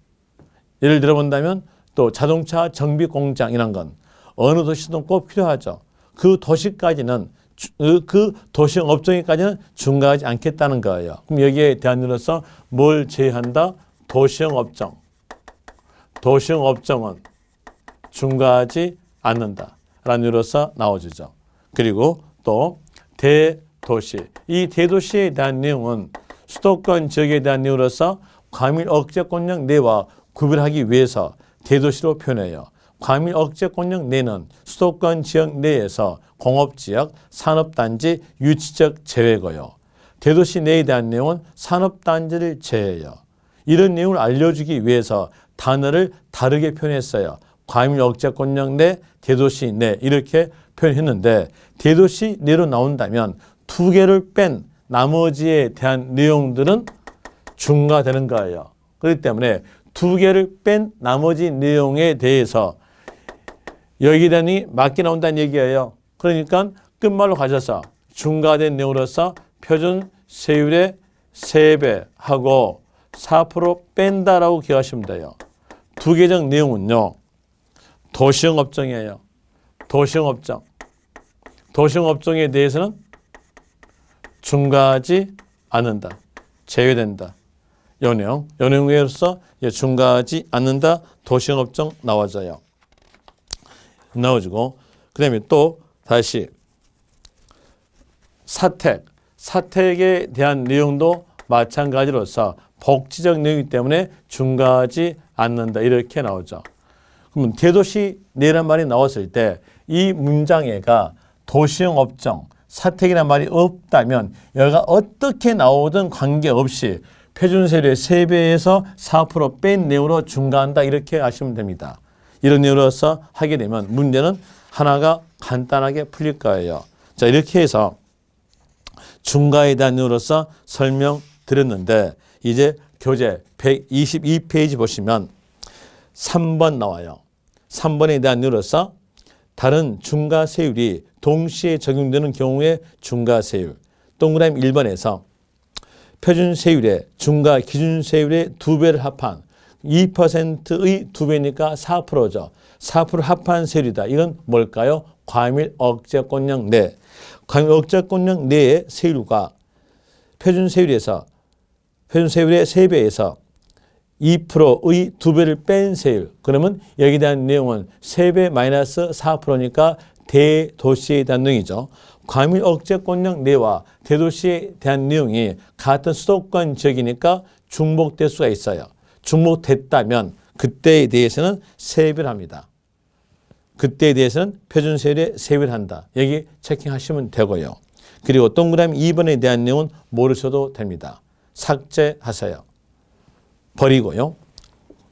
예를 들어 본다면 또 자동차 정비 공장이란 건 어느 도시든 꼭 필요하죠. 그 도시까지는 그 도시형 업종에까지는 중과하지 않겠다는 거예요. 그럼 여기에 대한 이로서 뭘 제외한다? 도시형 업종. 도시형 업종은 중과하지 않는다. 라는 이로서 나와주죠. 그리고 또 대도시. 이 대도시에 대한 내용은 수도권 지역에 대한 내용으로서 과밀 억제권력 내와 구별하기 위해서 대도시로 표현해요. 과밀 억제권력 내는 수도권 지역 내에서 공업지역, 산업단지, 유치적 제외고요. 대도시 내에 대한 내용은 산업단지를 제외해요. 이런 내용을 알려주기 위해서 단어를 다르게 표현했어요. 과밀 억제권력 내, 대도시 내 이렇게 표현했는데 대도시 내로 나온다면 두 개를 뺀 나머지에 대한 내용들은 중과되는 거예요. 그렇기 때문에 두 개를 뺀 나머지 내용에 대해서 여기에 대한 맞게 나온다는 얘기예요. 그러니까 끝말로 가셔서 중과된 내용으로서 표준 세율의 3배하고 4% 뺀다라고 기억하시면 돼요. 두 개적 내용은요. 도시형 업종이에요. 도시형 업종. 도시형 업종에 대해서는 중과하지 않는다. 제외된다. 요 내용 외로서 중과하지 않는다. 도시업종 나와져요. 나와지고 그다음에 또 다시 사택에 대한 내용도 마찬가지로서 복지적 내용이기 때문에 중과하지 않는다. 이렇게 나오죠. 그러면 대도시 내란 말이 나왔을 때 이 문장에가 도시형 업종, 사택이라는 말이 없다면 여기가 어떻게 나오든 관계없이 표준세율의 3배에서 4% 뺀 내용으로 중과한다. 이렇게 하시면 됩니다. 이런 내용으로서 하게 되면 문제는 하나가 간단하게 풀릴 거예요. 자, 이렇게 해서 중과에 대한 내용으로서 설명드렸는데 이제 교재 122페이지 보시면 3번 나와요. 3번에 대한 내용으로서 다른 중과세율이 동시에 적용되는 경우에 중과세율. 동그라미 1번에서 표준세율의 중과 기준세율의 2배를 합한 2%의 2배니까 4%죠. 4% 합한 세율이다. 이건 뭘까요? 과밀 억제권역 내. 과밀 억제권역 내의 세율과 표준세율의 3배에서 2%의 2배를 뺀 세율. 그러면 여기에 대한 내용은 3배 마이너스 4%니까 대도시에 대한 내용이죠. 과밀 억제권역 내와 대도시에 대한 내용이 같은 수도권 지역이니까 중복될 수가 있어요. 중복됐다면 그때에 대해서는 세배를 합니다. 그때에 대해서는 표준세율에 세배를 한다. 여기 체킹하시면 되고요. 그리고 동그라미 2번에 대한 내용은 모르셔도 됩니다. 삭제하세요. 버리고요.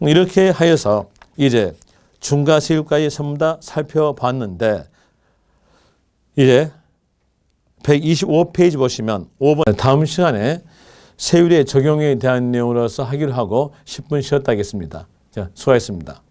이렇게 하여서 이제 중과세율까지 전부 다 살펴봤는데 이제 125페이지 보시면 5번 다음 시간에 세율의 적용에 대한 내용으로서 하기로 하고 10분 쉬었다 하겠습니다. 자, 수고하셨습니다.